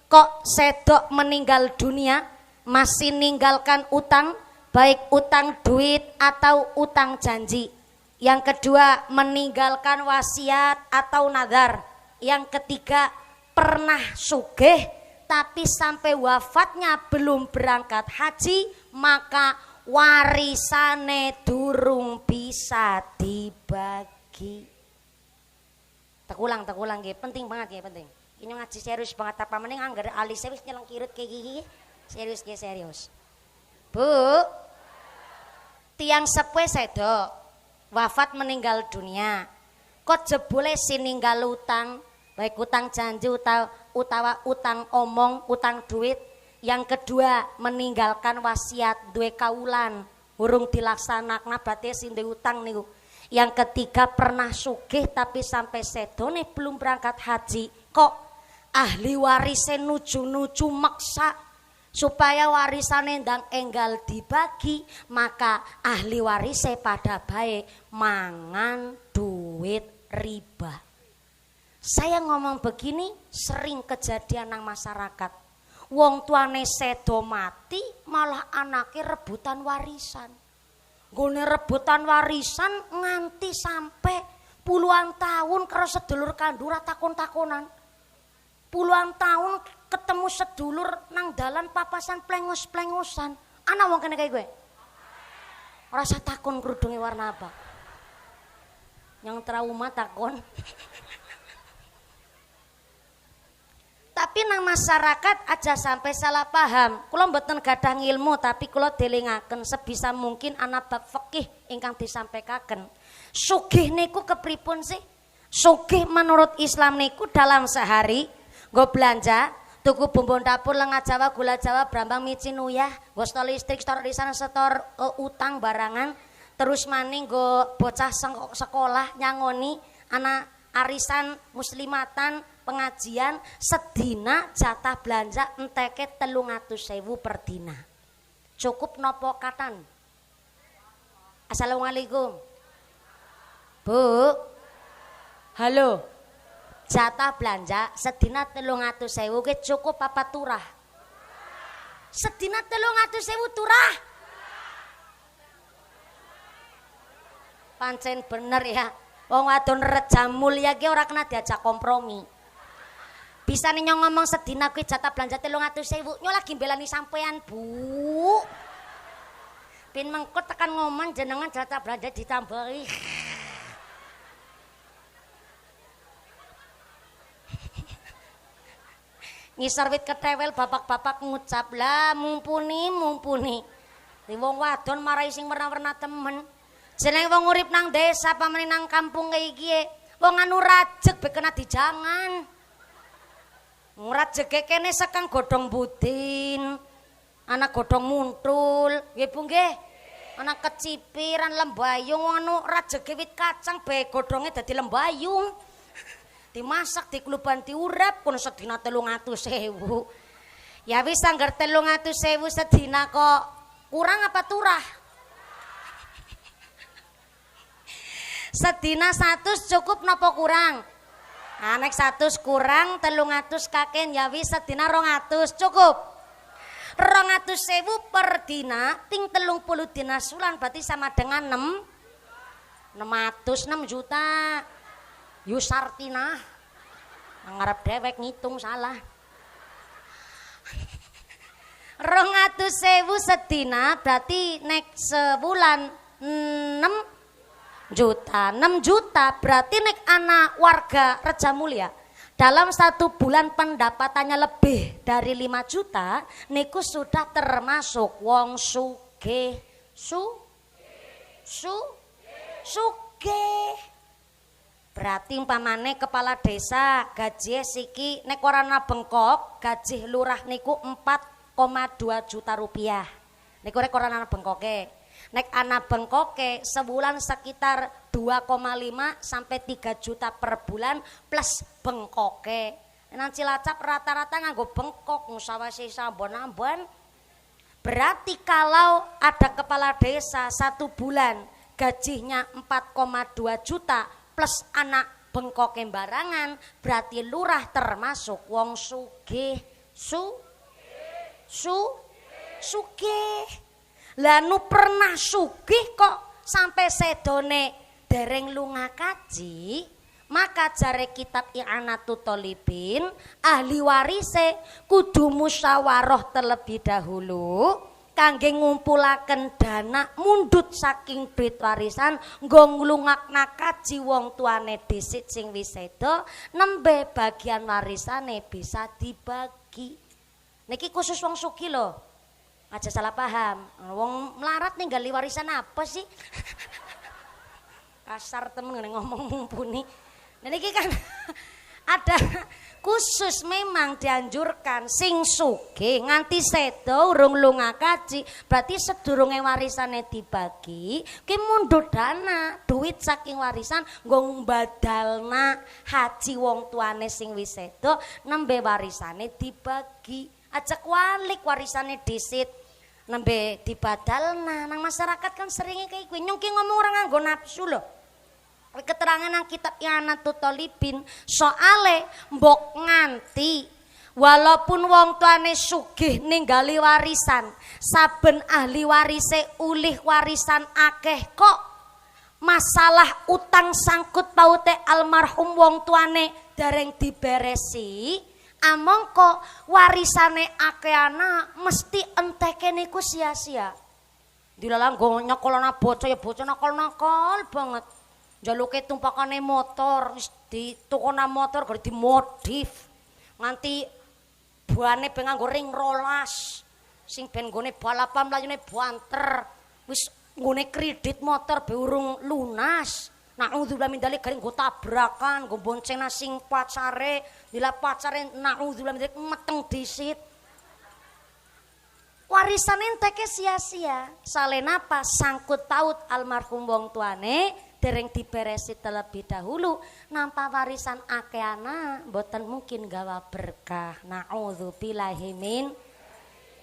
kok sedok meninggal dunia masih ninggalkan utang baik utang duit atau utang janji. Yang kedua meninggalkan wasiat atau nadar. Yang ketiga pernah sugih tapi sampai wafatnya belum berangkat haji maka warisane durung bisa dibagi. Tekulang nggih penting banget ya penting. Ini ngaji serius banget apa mending anggar alis wis nyeleng kirut kayak gigi. Serius nggih serius. Bu tiang sepuh sedo wafat meninggal dunia kok jebule sininggal utang baik utang janji utawa utang omong utang duit. Yang kedua meninggalkan wasiat duwe kaulan urung dilaksanakna bate sing utang niku Yang ketiga pernah sugih tapi sampai sedone belum berangkat haji. Kok ahli warisnya nuju-nuju maksa supaya warisannya ndang enggal dibagi, maka ahli warisnya pada baik mangan duit riba. Saya ngomong begini sering kejadian nang masyarakat. Wong tuane sedo mati malah anaknya rebutan warisan. Gone rebutan warisan nganti sampai puluhan tahun karo sedulur kandura takon-takonan. Puluhan tahun ketemu sedulur nang dalan papasan plengos-plengosan. Ana wong kene kayak gue. Ora usah takon kerudunge warna apa. Yang trauma takon. Tapi nang masyarakat aja sampai salah paham. Kula mboten gadah ilmu tapi kula delingaken sebisa mungkin ana bab fikih ingkang disampaikan. Sugih niku kepripun sih? Sugih menurut Islam niku dalam sehari nggo belanja, tuku bumbu dapur, lenga Jawa, gula Jawa, brambang, micin, uyah, nggo setor listrik, setor risan, setor utang barangan, terus maning nggo bocah sekolah nyangoni anak arisan muslimatan pengajian sedina jatah belanja enteke 300.000 per dina. Cukup nopo katan? Assalamualaikum. Bu. Halo. Jatah belanja sedina 300.000 ke cukup apa turah? Sedina 300.000 turah. Pancen bener ya. Wong wadon reja mulia ki ora kena diajak kompromi. Bisa nih nyong ngomong sedina kuwi jatah belanja 300.000, nyong lagi belani sampean, Bu. Pin mengko tekan ngomong jenengan jatah belanja ditambahi. Ngisor wit ketewel bapak-bapak ngucap lah mumpuni. Di wong wadon marai sing werna-werna temen. Jeneng wong urip nang desa pamane nang kampung kayak iki. Wong anu rajeg be kena dijangan. Ngrajege kene sekang godhong budin. Anak godhong muntul, nggih Bu nggih. Anak kecipiran lembayung wong anu rajege wit kacang be godhonge dadi lembayung. Dimasak dikluban diurap kono sedina 300.000. Ya wis anggar 300.000 sedina kok kurang apa turah? Sedina 100 cukup napa kurang? Anek 100 kurang 300 kaken ya wis sedina 200 cukup. 200.000 per dina ping 30 dina sulan berarti sama dengan 6 juta. Yusartina ngarep dewek ngitung salah. 200.000 sedina berarti nek sebulan 6 juta berarti nek anak warga Reja Mulia dalam 1 bulan pendapatannya lebih dari 5 juta niku sudah termasuk wong sugih. Sugih. Berarti umpamane kepala desa gaji siki nek ora ana bengkok gaji lurah niku 4,2 juta rupiah. Niku nek ora ana bengkoke. Nek ana bengkoke sebulan sekitar 2,5 sampai 3 juta per bulan plus bengkoke. Nang Cilacap rata-rata nganggo bengkok musawase sambon-ambon. Berarti kalau ada kepala desa 1 bulan gajinya 4,2 juta plus anak bengkoke barangan berarti lurah termasuk wong sugih. Sugih. Lah nu pernah sugih kok sampai sedone dereng lunga kaji, maka jare kitab I'anatut Thalibin ahli warise kudu musyawarah terlebih dahulu kangge ngumpulaken dana mundut saking duit warisan nggo nglungakna kaji wong tuane dhisit sing wis seda nembe bagian warisane bisa dibagi. Niki khusus wong sugih lho. Aja salah paham. Wong melarat ninggali warisan apa sih? Kasar temen ngomong mumpuni. Niki kan ada khusus memang dianjurkan sing sugih nganti sedo urung lunga kaji, berarti sedurunge warisane dibagi ki mundhut dana duit saking warisan nggo mbadalna haji wong tuane sing wis sedo nembe warisane dibagi. Aja walik warisane disit nembe dibadalna. Nang masyarakat kan seringnya kayak gue nyungki ngomong orang nganggo nafsu loh. Keterangan nang kitab I'anatul Thalibin soale mbok nganti walaupun wong tuane sugih ninggali warisan, saben ahli warise ulih warisan akeh kok masalah utang sangkut paute almarhum wong tuane dereng diberesi, amangka warisane akeana mesti enteke niku sia-sia. Dilalang nggo nyekolana bocah ya bocah nakal-nakal banget. Jaluke tumpakane motor wis ditukona motor gara dimodif nganti buane ben nganggo ring rolas sing ben nggone balapan mlayune banter wis nggone kredit motor be urung lunas. Naudzubillah min dzalik garing go tabrakan go bonceng sing pacare dila pacare naudzubillah min dzalik meteng disit. Warisan enteke sia-sia. Salena apa sangkut paut almarhum wong tuane dereng diberesi terlebih dahulu, nampa warisan akeana mboten mungkin gawa berkah. Naudzubillahi min.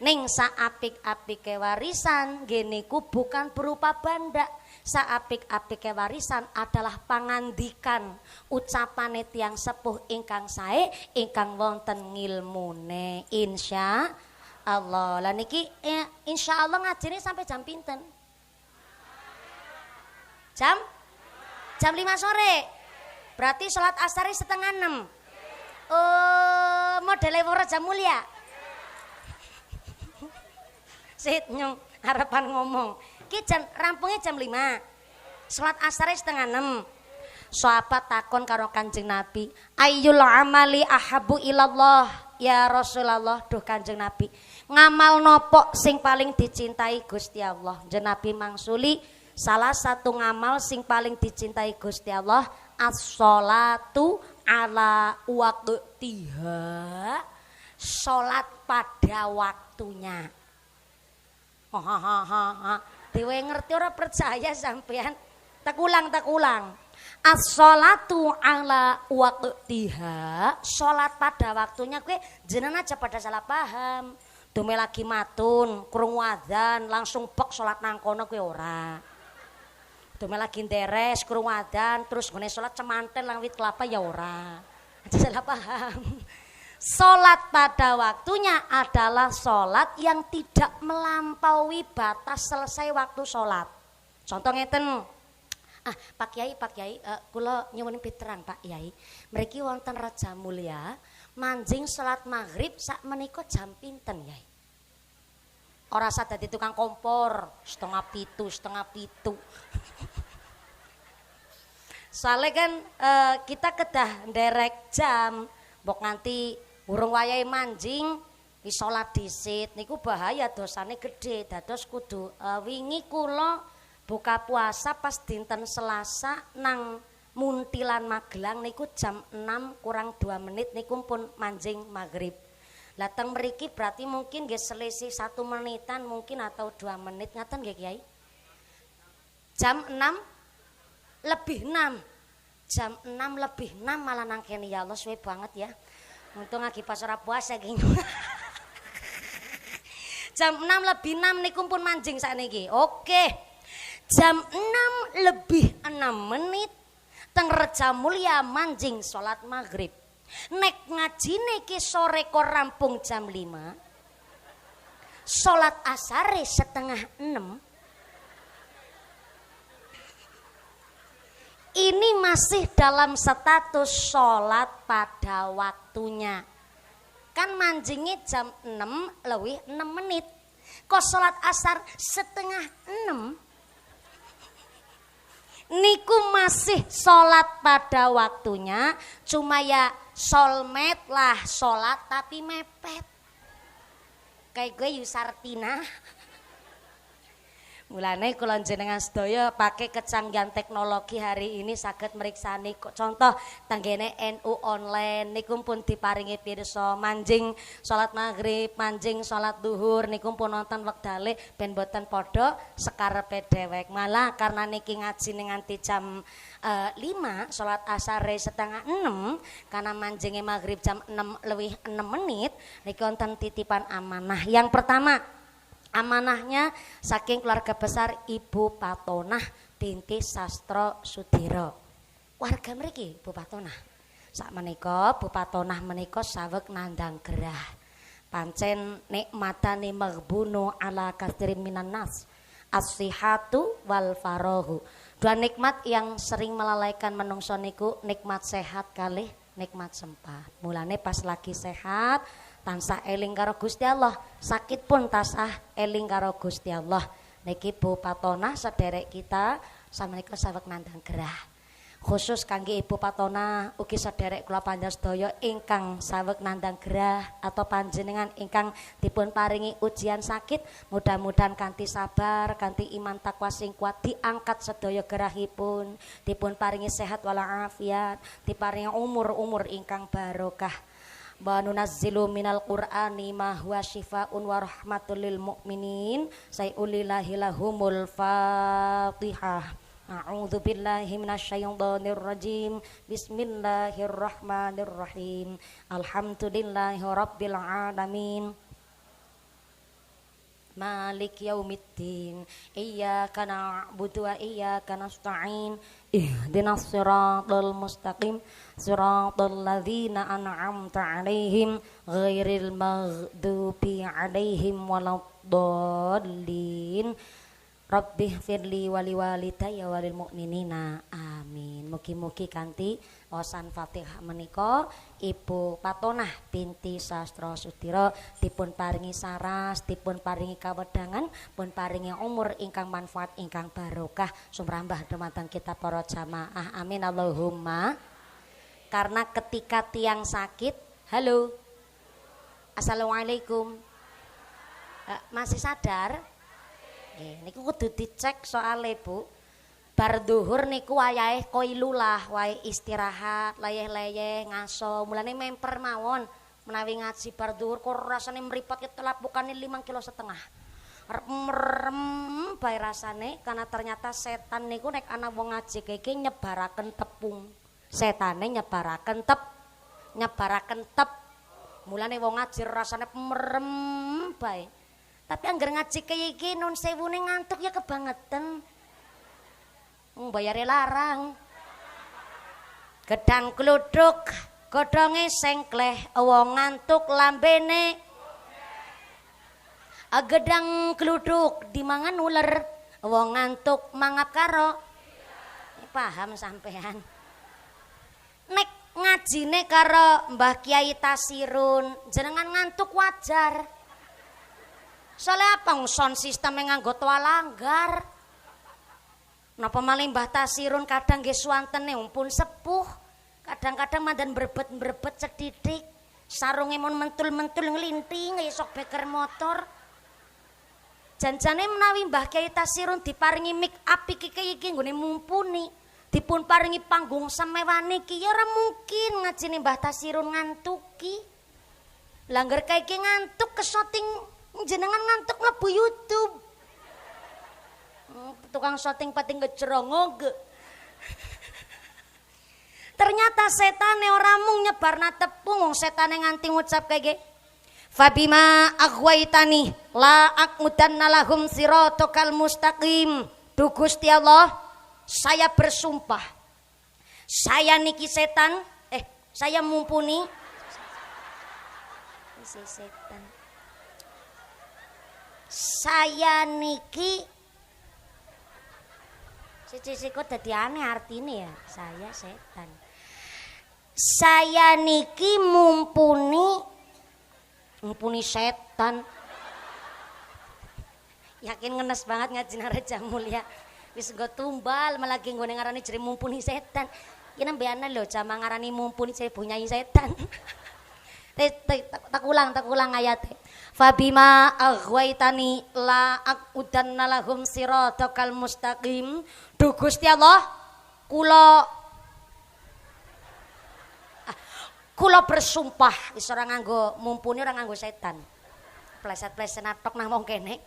Ning saapik-apike warisan geniku bukan berupa banda. Saapik-apike warisan adalah pangandikan ucapane tiang sepuh ingkang sae ingkang wonten ngilmune. Insya Allah. Lah niki insya Allah ngajine sampai jam pinten? Jam 5 sore. Berarti sholat asar 5:30. Modele Raja Mulia. Sit nyung harapan ngomong. Ki rampungnya jam 5. Sholat asar 5:30. Sahabat takon karo Kanjeng Nabi, ayyul amali ahabu ilallah ya Rasulullah. Duh Kanjeng Nabi, ngamal nopo sing paling dicintai Gusti Allah? Kanjeng Nabi mangsuli, salah satu ngamal sing paling dicintai Gusti Allah as-sholatu ala waqtiha, sholat pada waktunya. Dewe ngerti ora percaya sampean? Tak ulang. As-sholatu ala waqtiha, sholat pada waktunya. Kowe jenengan aja pada salah paham. Dome lagi matun, krungu adzan langsung bek sholat nang kono kowe ora. Dome lagi nderes krungu adzan terus ngene sholat cemanten lang wit kelapa ya ora. Aja salah paham. Sholat pada waktunya adalah sholat yang tidak melampaui batas selesai waktu sholat. Contoh ngeten, Pak Yai, kula nyuwun piterang Pak Yai. Mriki wonten Raja Mulia manjing sholat maghrib sak menika jam pinten Yai? Ora usah dadi tukang kompor, 6:30. Soalnya kan kita kedah nderek jam, mbok nganti urung wayahe manjing wis salat dhisit niku bahaya, dosane gede. Dados kudu wingi kula buka puasa pas dinten Selasa nang Muntilan Magelang niku jam 6 kurang 2 menit niku pun manjing maghrib. Lah teng mriki berarti mungkin nggih selisih 1 menitan mungkin atau 2 menit ngaten nggih Kiai. Jam 6 lebih 6. Jam 6 lebih 6 malah nang kene ya Allah suwe banget ya. Untung lagi pas ora puasa gini. Jam 6 lebih 6 niku pun manjing sakniki. Oke. Jam 6 lebih 6 menit teng Raja Mulia manjing salat maghrib. Nek ngajine ki sore kok rampung jam 5. Salat asare 5:30. Ini masih dalam status sholat pada waktunya. Kan manjingnya jam 6 lebih 6 menit. Kok sholat asar 5:30? Niku masih sholat pada waktunya. Cuma ya solmet lah sholat tapi mepet. Kayak gue Yusartina. Mulane kula jenengan sedaya pakai kecanggihan teknologi hari ini saged meriksani contoh tanggene NU online niku pun diparingi pirsa manjing salat maghrib, manjing salat duhur niku pun nonton wektale ben boten padha sekarepe dhewek. Malah karena niki ngaji ning nganti jam 5 salat asare setengah 6 karena manjinge maghrib jam 6 lebih 6 menit niki wonten titipan amanah. Yang pertama amanahnya saking keluarga besar Ibu Patonah binti Sastro Sudiro. Warga mriki Bu Patonah. Sakmenika Bu Patonah menika saweg nandang gerah. Pancen nikmatane maghbunu ala katsirin minan nas. As-sihatu wal farahu. Dua nikmat yang sering melalaikan menungso niku nikmat sehat kalih nikmat sempat. Mulane pas lagi sehat tansah eling karo Gusti Allah, sakit pun tansah eling karo Gusti Allah. Niki Bu Patonah sederek kita samenika saweg nandang gerah. Khusus kangge Ibu Patonah ugi sederek kula panjenengan sedaya ingkang saweg nandang gerah atau panjenengan ingkang dipun paringi ujian sakit, mudah-mudahan kanthi sabar, kanthi iman takwa sing kuat diangkat sedaya gerahipun, dipun paringi sehat walafiat, diparingi umur ingkang barokah. Wa nunazzilu minal qur'ani ma huwa syifaa'un wa rahmatul lil mu'minin sayulillahi lahumul fatihah. A'udzu billahi minasyaitonir rajim. Bismillahirrahmanirrahim. Alhamdulillahi rabbil alamin. Malik yaumiddin. Iyyaka na'budu wa iyyaka nasta'in. Ihdinas siratal mustaqim. Siratal ladzina an'amta 'alaihim ghairil maghdubi 'alaihim waladdallin. Rabbih firli wali walidayya walil mu'minina amin. Mugi-mugi kanthi wasan Fatihah menika Ibu Patonah binti Sastro Sudiro dipun paringi saras, dipun paringi kawedangan, pun paringi umur ingkang manfaat ingkang barokah sumrambah dumateng kita para jamaah amin Allahumma. Karena ketika tiang sakit, halo, assalamualaikum, masih sadar? Niku kudu dicek soale Bu. Bar dhuhur niku wayahe koilulah, wae istirahat, leyeh-leyeh ngaso. Mulane memper mawon menawi ngaji bar dhuhur kok rasane mripat ketelapukane 5,5 kilo. Merem bae rasane karena ternyata setan niku nek ana wong ngaji keke nyebaraken tepung. Setane nyebaraken tep. Mulane wong ngaji rasane merem bae. Tapi angger ngaji kaya iki nun sewune ngantuk ya kebangetan. Bayare larang. Gedang kluduk, godhonge sengkleh, wong ngantuk lambene. Gedang kluduk dimangan uler, wong ngantuk mangap karo. Paham sampean. Nek ngajine karo Mbah Kiai Tasirun, jenengan ngantuk wajar. Soalnya apa sound sistem yang nganggo toa langgar. Napa malih Mbah Tasirun kadang nggih suwantene pun sepuh, kadang-kadang mandan berbet sedidik, sarunge mun mentul-mentul nglinting kaya sok beker motor. Janjane menawi Mbah Kiai Tasirun diparingi make up iki nggone mumpuni, dipun paringi panggung semewah niki ya ora mungkin ngajine Mbah Tasirun ngantuki. Langgar kaya iki ngantuk ke syuting jenengan ngantuk mlebu YouTube. Tukang syuting pati ngejrongog. Ternyata setane ora mung nyebarna tepung, wong setane nganti ngucap kaya Fabima aghwaitani la aqmudanna lahum siratal mustaqim. Duh Gusti Allah, saya bersumpah. Saya niki setan, saya mumpuni setan. Saya niki cici kok dadi aneh artine ya. Saya setan. Saya niki mumpuni setan. Yakin ngenes banget ngaji Raja Mulia. Wis nggo tumbal malah ki nggone ngarani jere mumpuni setan. Ki nembe ana lho jamaah ngarani mumpuni jere bunyai setan. Tak ulang ayate. Fabima aghwaitani la aqudanna lahum siratal mustaqim. Duh Gusti Allah, kula bersumpah wis ora nganggo mumpuni ora nganggo setan. Pleset-pleset natok nang wong kene.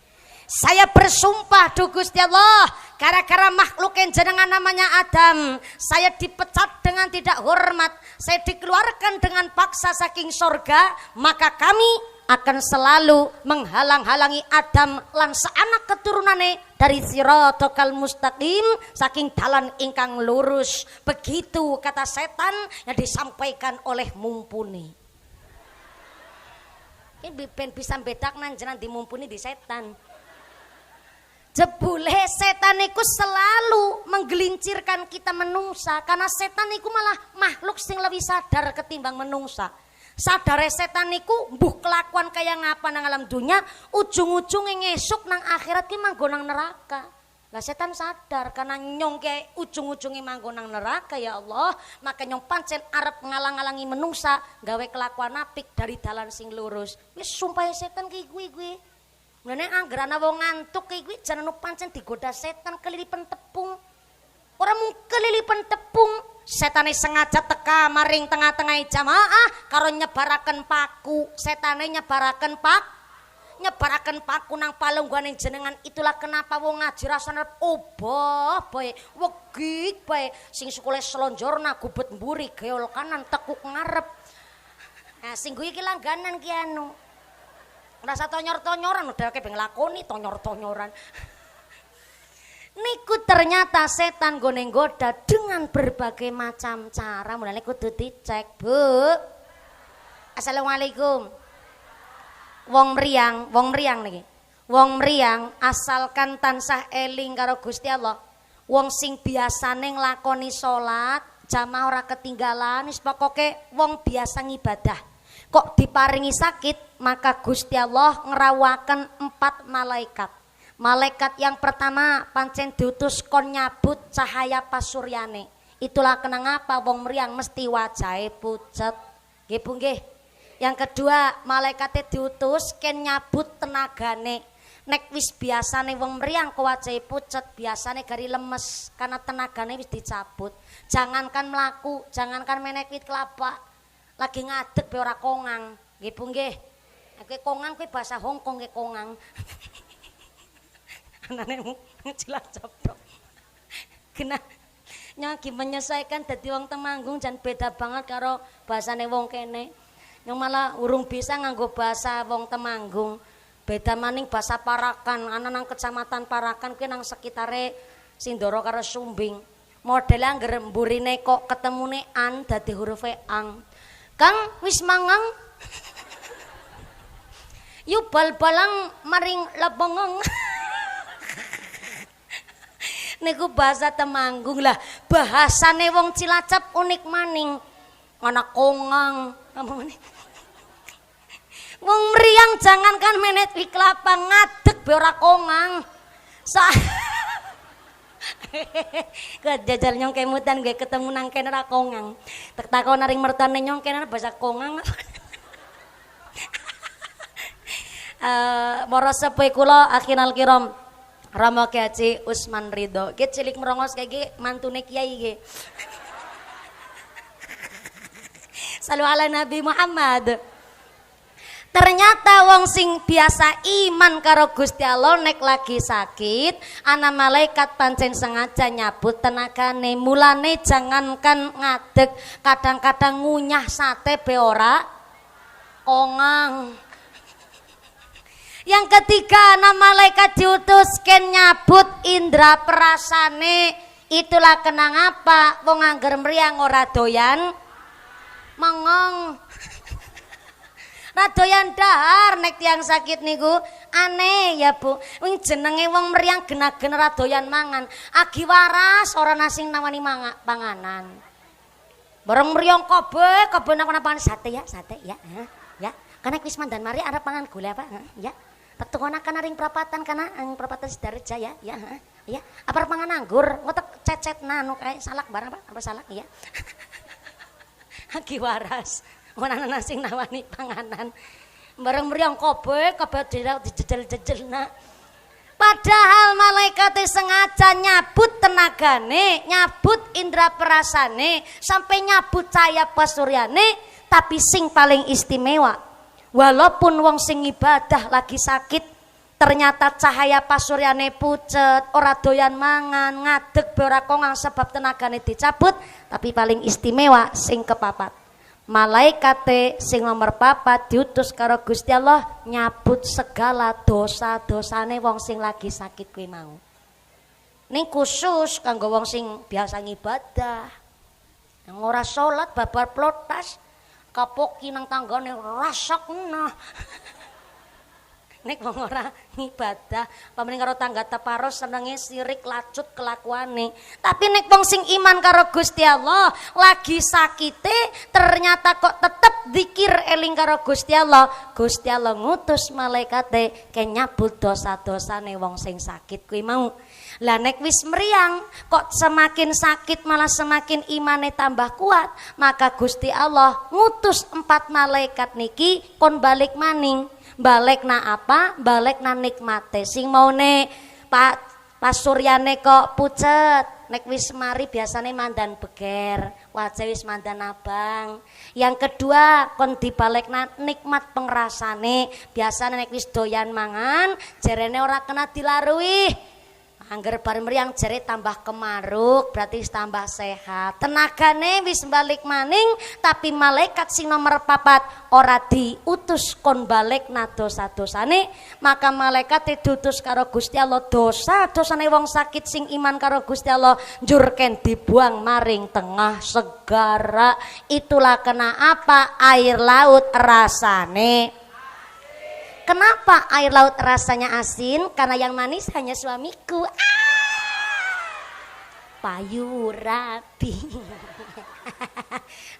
Saya bersumpah duh Gusti Allah, gara-gara makhluk yang jenengan namanya Adam, saya dipecat dengan tidak hormat, saya dikeluarkan dengan paksa saking sorga, maka kami akan selalu menghalang-halangi Adam lan seanak keturunane dari siratal mustaqim saking dalan ingkang lurus. Begitu kata setan yang disampaikan oleh mumpuni. Ini bisa bedak nanjenan di mumpuni di setan. Jebule setan iku selalu menggelincirkan kita menungsa, karena setan iku malah makhluk sing lebih sadar ketimbang menungsa. Sadare setan iku mbuh kelakuan kaya ngapa nang alam dunia, ujung-ujunge ngesuk nang akhirat ki manggon nang neraka. Lah setan sadar karena nyong ke ujung-ujunge manggon nang neraka ya Allah, maka nyong pancen arep ngalang-alangi menungsa gawe kelakuan apik dari dalan sing lurus. Wis sumpah setan ki kuwi. Mulane anggerana wong ngantuk ki kuwi jan pancen digoda setan kelilipan tepung. Ora mung kelilipan tepung, setane sengaja teka maring tengah-tengah jamaah karo nyebaraken paku. Setane nyebaraken paku nang palungguane jenengan. Itulah kenapa wong ngaji rasane obah bae, wegik bae. Sing sukule selonjorna gubet mburi geol kanan tekuk ngarep. Nah sing kuwi iki langganan ki anu. Rasa tonyor-tonyoran udah kayak nglakoni tonyor-tonyoran. Niku ternyata setan gone goda dengan berbagai macam cara. Mulane kudu dicek, Bu. Assalamualaikum. Wong meriang niki. Wong meriang asalkan tansah eling karo Gusti Allah. Wong sing biasane nglakoni salat, jamaah ora ketinggalan, wis pokoke wong biasa ngibadah. Kok diparingi sakit, maka Gusti Allah ngerawakan 4 malaikat. Malaikat yang pertama pancen diutus kon nyabut cahaya pasuryane. Itulah kenapa wong meriang mesti wajahe pucet. Nggih Bu nggih. Yang kedua, malaikate diutus ken nyabut tenagane. Nek wis biasane wong meriang ku wajahe pucet, biasane gari lemes karena tenagane wis dicabut. Jangankan mlaku, jangankan menek wit kelapa. Lagi ngadeg be ora kongang. Nggih Bu nggih. Nek kongang kuwi bahasa Hongkong ke kongang. Anane Cilacap tok. Kena nyaki menyelesaikan dadi wong Temanggung jan beda banget karo bahasane wong kene. Yang malah urung bisa nganggo bahasa wong Temanggung. Beda maning bahasa Parakan. Ana nang kecamatan Parakan kuwi nang sekitare Sindoro karo Sumbing. Modele angger mburine kok ketemune an dadi hurufe ang. Kang wis mangang. Yu bal-balang maring lebengeng. Niku bahasa Temanggung lah. Bahasane wong Cilacap unik maning. Ana kongang. Wong meriang jangankan menet wi kelapa ngadeg be ora kongang. Jajal nyong kemutan gue ketemu nang kene ra kongang. Tak takon naring mertane nyong kene bahasa kongang. Moro sepuh kula akhinal kiram Rama Haji Usman Ridho. Ki cilik merongos kayak mantune kiai ge. Salu ala Nabi Muhammad. Ternyata wong sing biasa iman karo Gusti Allah nek lagi sakit, ana malaikat pancen sengaja nyabut tenagane. Mulane jangankan ngadeg, kadang-kadang ngunyah sate be ora kongang. Yang ketiga, ana malaikat diutus ken nyabut indra perasane. Itulah kenang apa wong angger mriyang ora doyan mengong. Radoyan dahar nek tiang sakit niku aneh ya Bu. Wing jenenge wong meriang genagen radoyan mangan. Agi waras ora nasing nawani panganan. Bareng meriang kabeh napa-napan sate ya. Ya. Karena wis mandan mari arep pangan gula Pak. Ya. Tetukonakan ring perapatan kana perapatan Sidareja ya. Ya. Apa pangan anggur ngotek cecet nanu kae salak barang Pak. Apa salak ya. Agi waras. ana sing nawani panganan. Bareng mriyang kabeh dijejel-jejelna. Padahal malaikat sengaja nyabut tenagane, nyabut indra perasane, sampai nyabut cahaya pasuryane, tapi sing paling istimewa. Walaupun wong sing ibadah lagi sakit, ternyata cahaya pasuryane pucet, ora doyan mangan, ngadeg ora kongang sebab tenagane dicabut, tapi paling istimewa sing kepapat. Malaikate sing nomor 4 diutus karo Gusti Allah nyabut segala dosa-dosane wong sing lagi sakit kuwi mau. Ning khusus kanggo wong sing biasa ngibadah. Yang ora salat babar plotas kapoki nang tanggane rasakna. Nek wong ora ngibadah, pamane karo tangga teparos senenge sirik lacut kelakuane. Tapi nek wong sing iman karo Gusti Allah, lagi sakite ternyata kok tetep zikir eling karo Gusti Allah. Gusti Allah ngutus malaikate ke nyabut dosa-dosane wong sing sakit kuwi mau. Lah nek wis mriyang kok semakin sakit malah semakin imane tambah kuat, maka Gusti Allah ngutus 4 malaikat niki kon balik maning. Balik na apa? Balik na nikmate. Sing maune Pak Suryane kok pucet. Nek wis mari biasane mandan beger, wajah wis mandan abang. Yang kedua kon dibalik na nikmat pengrasane. Biasane nek wis doyan mangan, jerene ora kena dilarui. Angger bareng mriyang jere tambah kemaruk, berarti tambah sehat. Tenagane wis balik maning, tapi malaikat sing nomor 4 ora diutus kon balik na dosa-dosane, maka malaikat diutus karo Gusti Allah dosa-dosane wong sakit sing iman karo Gusti Allah njurken dibuang maring tengah segara. Itulah kena apa air laut rasane. Kenapa air laut rasanya asin? Karena yang manis hanya suamiku. Payu rapi.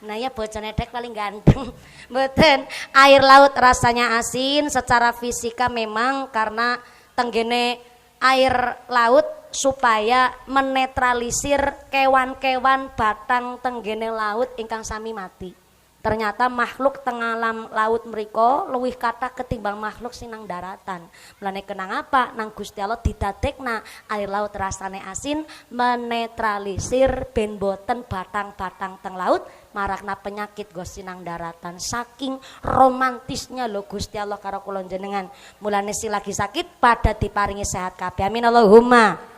Nah ya bocah nedek paling ganteng. Mboten, air laut rasanya asin secara fisika memang karena tenggene air laut supaya menetralisir kewan-kewan batang tenggene laut ingkang sami mati. Ternyata makhluk tengah laut mriko luwih kathah ketimbang makhluk sing nang daratan. Mulane kenang apa nang Gusti Allah didadekna air laut rasane asin menetralisir ben boten batang-batang teng laut marakna penyakit gosi nang daratan. Saking romantisnya lho Gusti Allah karo kula jenengan. Mulane si lagi sakit pada diparingi sehat kabeh. Amin Allahumma.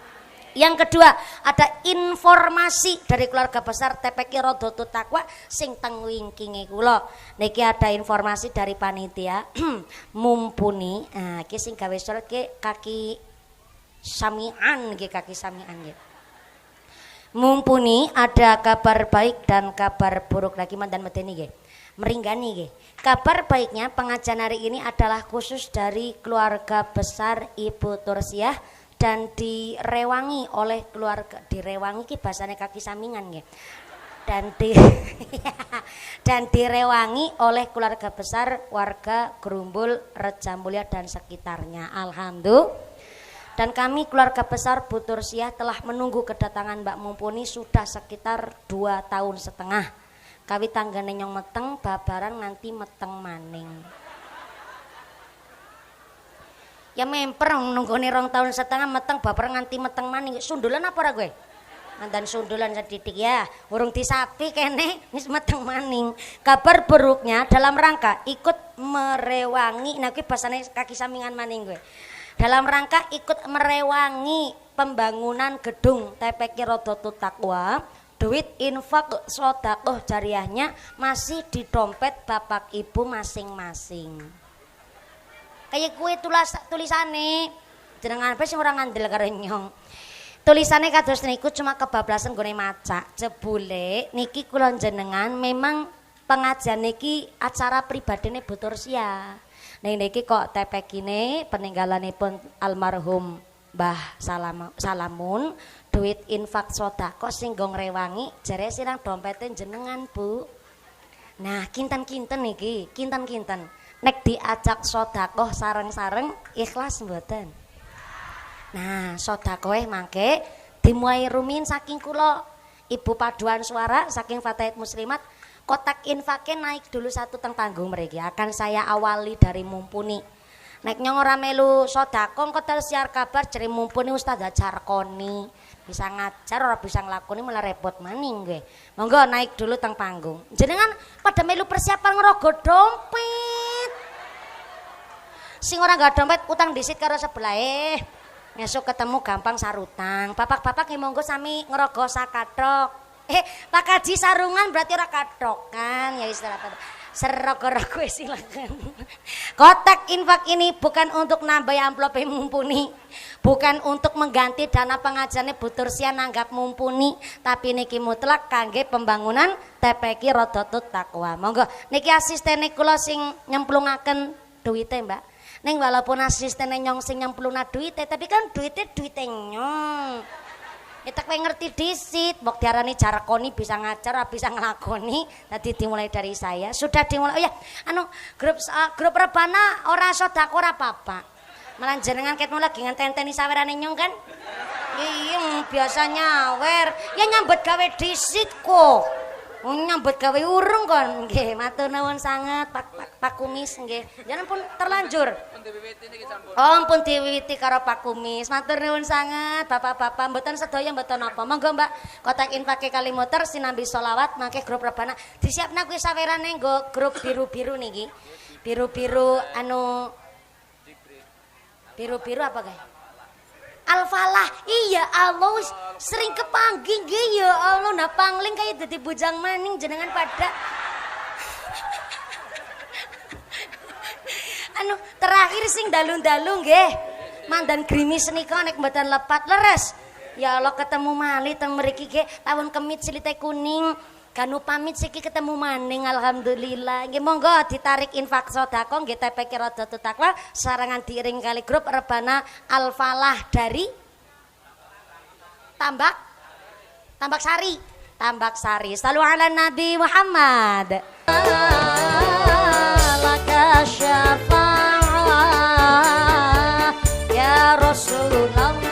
Yang kedua, ada informasi dari keluarga besar TPQ Rodotu Taqwa sing teng wingkinge kula. Niki ada informasi dari panitia mumpuni. Nah, iki sing gawe surat ki kaki samian nggih, kaki samian nggih. Mumpuni ada kabar baik dan kabar buruk lagi mandan medeni nggih. Meringgani nggih. Kabar baiknya pengajian hari ini adalah khusus dari keluarga besar Ibu Tursiah dan direwangi oleh keluarga, direwangi ki bahasane kaki samingan nggih. Dan direwangi oleh keluarga besar warga Gerumbul, Rejamulya dan sekitarnya. Alhamdulillah. Dan kami keluarga besar Bu Tursiah telah menunggu kedatangan Mbak Mumpuni sudah sekitar 2,5 tahun. Kawi tanggane nyong meteng babaran nanti meteng maning. Ya memper nunggone 2,5 tahun meteng baper nganti meteng maning. Sundulan apa ora gue? Mantan sundulan sedidik ya. Urung disapi kene wis meteng maning. Kabar buruknya dalam rangka ikut merewangi, nah kuwi basane kaki samingan maning gue. Dalam rangka ikut merewangi pembangunan gedung TPQ Rodotu Taqwa, duit infak sedekah jariahnya masih di dompet bapak ibu masing-masing. Kayak kue tulisane jenengan apa sing ora ngandel karo nyong. Tulisane kados niku cuma kebablasan gone maca. Jebule niki kula jenengan memang pengajian niki acara pribadine Bu Tursiah. Nah niki kok tepekine peninggalanipun almarhum Mbah Salamun duit infak sedekah sing nggo ngrewangi jare sirang dompete jenengan Bu. Nah kinten-kinten niki, kinten-kinten nek diajak sedekah sareng-sareng ikhlas mboten? Nah, sedekah mangke dimulai rumiyin saking kula Ibu Paduan Suara saking Fatayat Muslimat Kotak infaknya naik dulu satu teng panggung mereka. Akan saya awali dari mumpuni. Naik nyong ora melu sodakong kota siar kabar jeri mumpuni Ustaz Jarkoni. Bisa ngajar ora bisa nglakoni malah repot maning nggih. Monggo naik dulu teng panggung. Jenengan pada melu persiapan ngerogo dompet. Sing ora gak dompet utang disit karo sebelah Ngesuk ketemu gampang sarutang. Bapak-bapak nggih monggo sami ngerogo sakathok. Pak Haji sarungan berarti ora kathok kan ya istirahat. Serogo-rogo silakan. Kotak infak ini bukan untuk nambah amplop mumpuni, bukan untuk mengganti dana pengajarnya Butur Sia nanggap mumpuni, tapi niki mutlak kangge pembangunan TPQ Rodotot Takwa. Monggo niki asistene kula sing nyemplungaken duwite Mbak. Ning walaupun asistene nyong sing nyemplungna duwite, tapi kan duwite nyong. Kita ngerti disit, bok diarani Jarkoni bisa ngajar, bisa ngelakoni. Tadi dimulai dari saya, sudah dimulai. Oh ya, grup rebana ora sodako ora apa-apa. Malah jenengan ketemu lagi ngenteni sawerane nyong kan? Iya, biasa nyawer. Ya nyambet gawe disit kok. Nyambet gawe urung kon. Nggih, matur nuwun sanget Pak Kumis nggih. Jangan pun terlanjur. Oh, ampun diwiwiti karo Pak Kumis. Matur nuwun sanget Bapak-bapak. Mboten sedaya mboten apa. Monggo Mbak, kotak infake kali muter sinambi sholawat mangke grup rebana. Disiapna kuwi sawerane nggo grup biru-biru niki. Biru-biru biru-biru apa guys? Al-Falah, iya Allah sering kepanggih nggih ya Allah nah pangling kayak dadi bujang maning jenengan pada terakhir sing dalu-dalu nggih mandan grimis nika nek mboten lepat leres ya Allah ketemu malih teng mriki nggih tawon kemit silite kuning kanu pamit siki ketemu maning alhamdulillah nggih monggo ditarik infak sedekah nggih TPQ Rodotot Takwa sarangan diiring kali grup rebana Al-Falah dari Tambak Sari salu ala Nabi Muhammad laka syafa'ah ya Rasulullah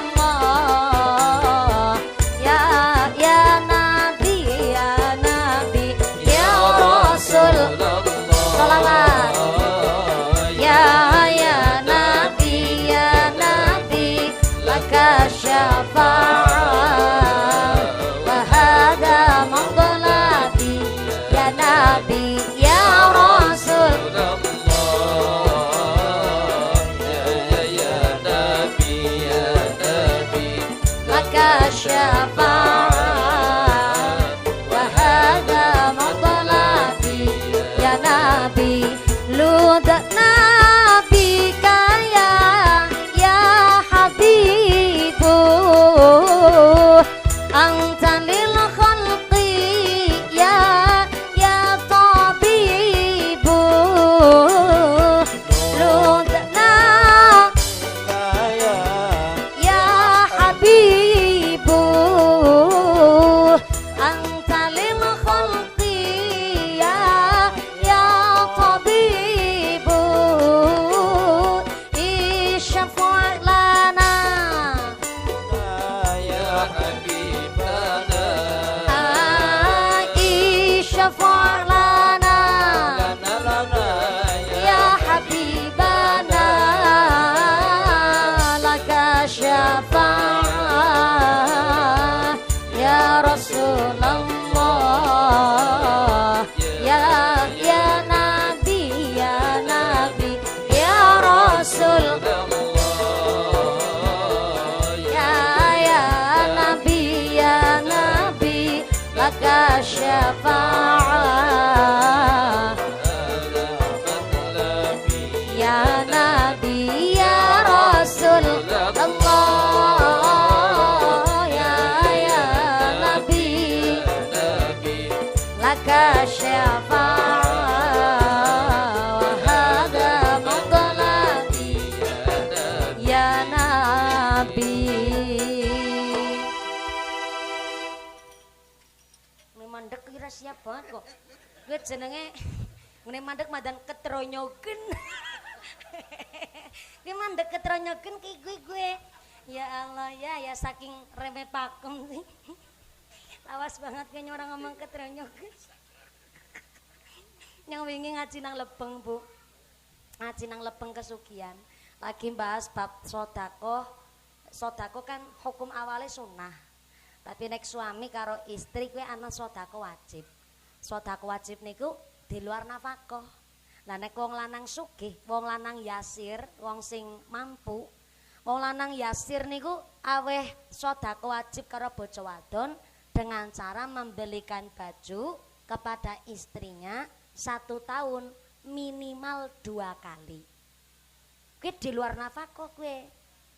siap banget kok. Gue jenenge ngene mandek madan ketronyogen. Gue mandek ketronyogen ki gue. Ya Allah ya saking remeh pakem sih. Awas banget gue orang ngomong ketronyogen. Yang wingi ngaji nang Lebeng, Bu. Ngaji nang Lebeng kesugihan. Lagi bahas bab sedekah. Sedekah kan hukum awalnya sunnah. Tapi nek suami karo istri kuwi ana sedekah wajib. Sedekah wajib niku di luar nafkah. Lah nek wong lanang sugih, wong lanang yasir, wong sing mampu, wong lanang yasir niku aweh sedekah wajib karo bojo wadon dengan cara membelikan baju kepada istrinya 1 tahun minimal 2 kali. Kuwi di luar nafkah kuwi.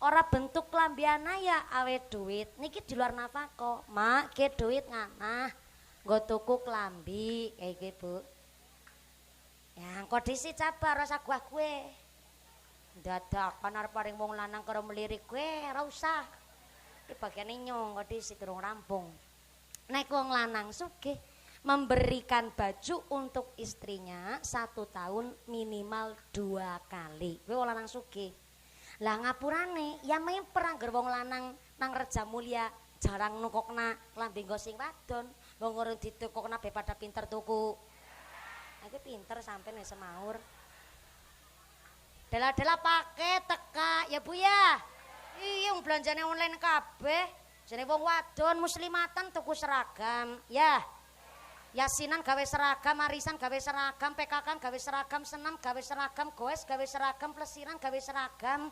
Ora bentuk klambiana ya awe duit. Niki di luar nafkah. Mak, ke duit nganah. Nggo tuku klambi kayak iki, Bu. Ya, kondisi cabar rasa gua kue. Dadakan arep paring wong lanang karo melirik kue, ora usah. Iki bagiane nyong kondisi durung rampung. Nek wong lanang sugih memberikan baju untuk istrinya 1 tahun minimal 2 kali. Kuwi wong lanang sugih. Lah ngapurane ya memper angger wong lanang nang Reja Mulia jarang nukokna klambi nggo sing wadon. Wong urung ditukokna be pada pinter tuku. Aku pinter sampean wis semaur. Dela-dela pakai teka ya Bu ya. Iya belanjane online kabeh. Jane wong wadon muslimatan tuku seragam ya. Yasinan gawe seragam, arisan gawe seragam, PKK gawe seragam, senam gawe seragam, goes gawe seragam, plesiran gawe seragam.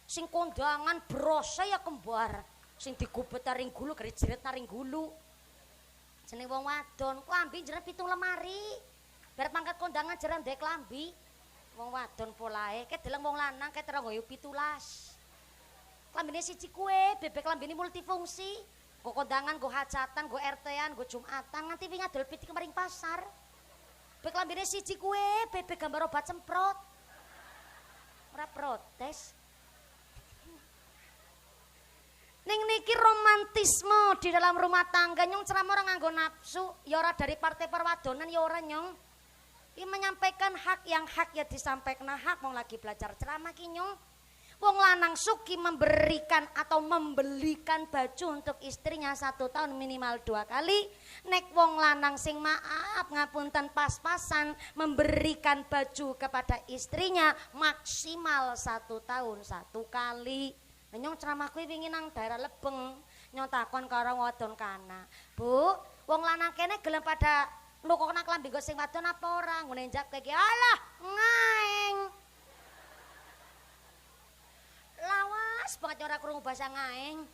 Sing kondangan brose ya kembar. Sing digubet taring gulu gare jeret taring gulu. Jeneng wong wadon, klambi jeret 7 lemari. Bar pangkat kondangan jeret ndek klambi. Wong wadon polahe, ket deleng wong lanang ket ora nggoyo 17. Klambine siji kue, bebek klambine multifungsi. Nggo kondangan, nggo hajatan, nggo RT-an, nggo Jumatan, nganti wingi adol pitik maring pasar. Bebek klambine siji kue, bebek gambar obat semprot. Ora protes. Ning niki romantisme di dalam rumah tangga nyong ceramah orang nganggo nafsu, ya ora dari partai perwadonan ya ora nyong. Ini menyampaikan hak yang hak ya disampaikan hak, mau lagi belajar ceramah ki nyong. Wong lanang suki memberikan atau membelikan baju untuk istrinya 1 tahun minimal 2 kali. Nek wong lanang sing maaf ngapunten pas-pasan memberikan baju kepada istrinya maksimal 1 tahun 1 kali. Nyong ceramah kuwi wingi nang daerah Lebeng, nyong takon karo wadon kana. Bu, wong lanang kene gelem pada nukokna klambi go sing wadon apa ora? Ngene njawab kaya alah, ngaeng. Lawas banget ora krungu basa ngaeng.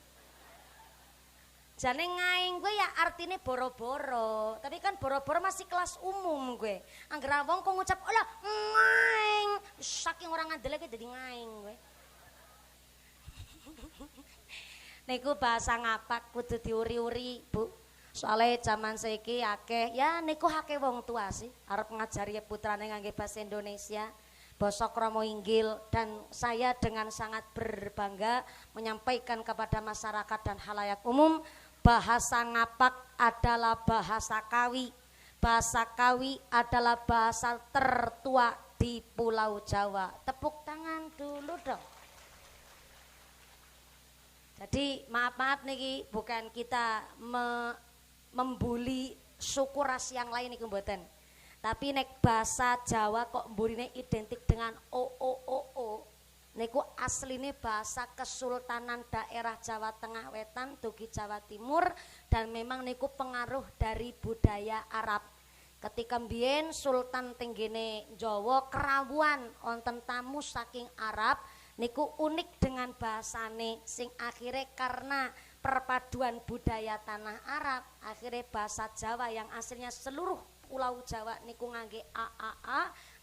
Jane ngaeng gue ya artine boro-boro, tapi kan boro-boro masih kelas umum gue. Angger wong kok ngucap alah ngaeng, saking orang ngandele dadi ngaeng gue. Niku bahasa ngapak kudu diuri-uri, Bu. Soalnya zaman saiki akeh ya niku akeh wong tua sih arep ngajari putrane ngangge bahasa Indonesia, basa krama inggil, dan saya dengan sangat berbangga menyampaikan kepada masyarakat dan halayak umum bahasa ngapak adalah bahasa Kawi. Bahasa Kawi adalah bahasa tertua di Pulau Jawa. Tepuk tangan dulu dong. Jadi maaf-maaf niki bukan kita membuli suku ras yang lain niku mboten. Tapi nek bahasa Jawa kok mburine identik dengan o. Niku asline bahasa Kesultanan daerah Jawa Tengah Wetan dugi Jawa Timur, dan memang niku pengaruh dari budaya Arab. Ketika mbiyen Sultan tenggene Jawa kerawuan wonten tamu saking Arab, niku unik dengan bahasane sing akhirnya karena perpaduan budaya tanah Arab, akhirnya bahasa Jawa yang aslinya seluruh Pulau Jawa niku ngangge a,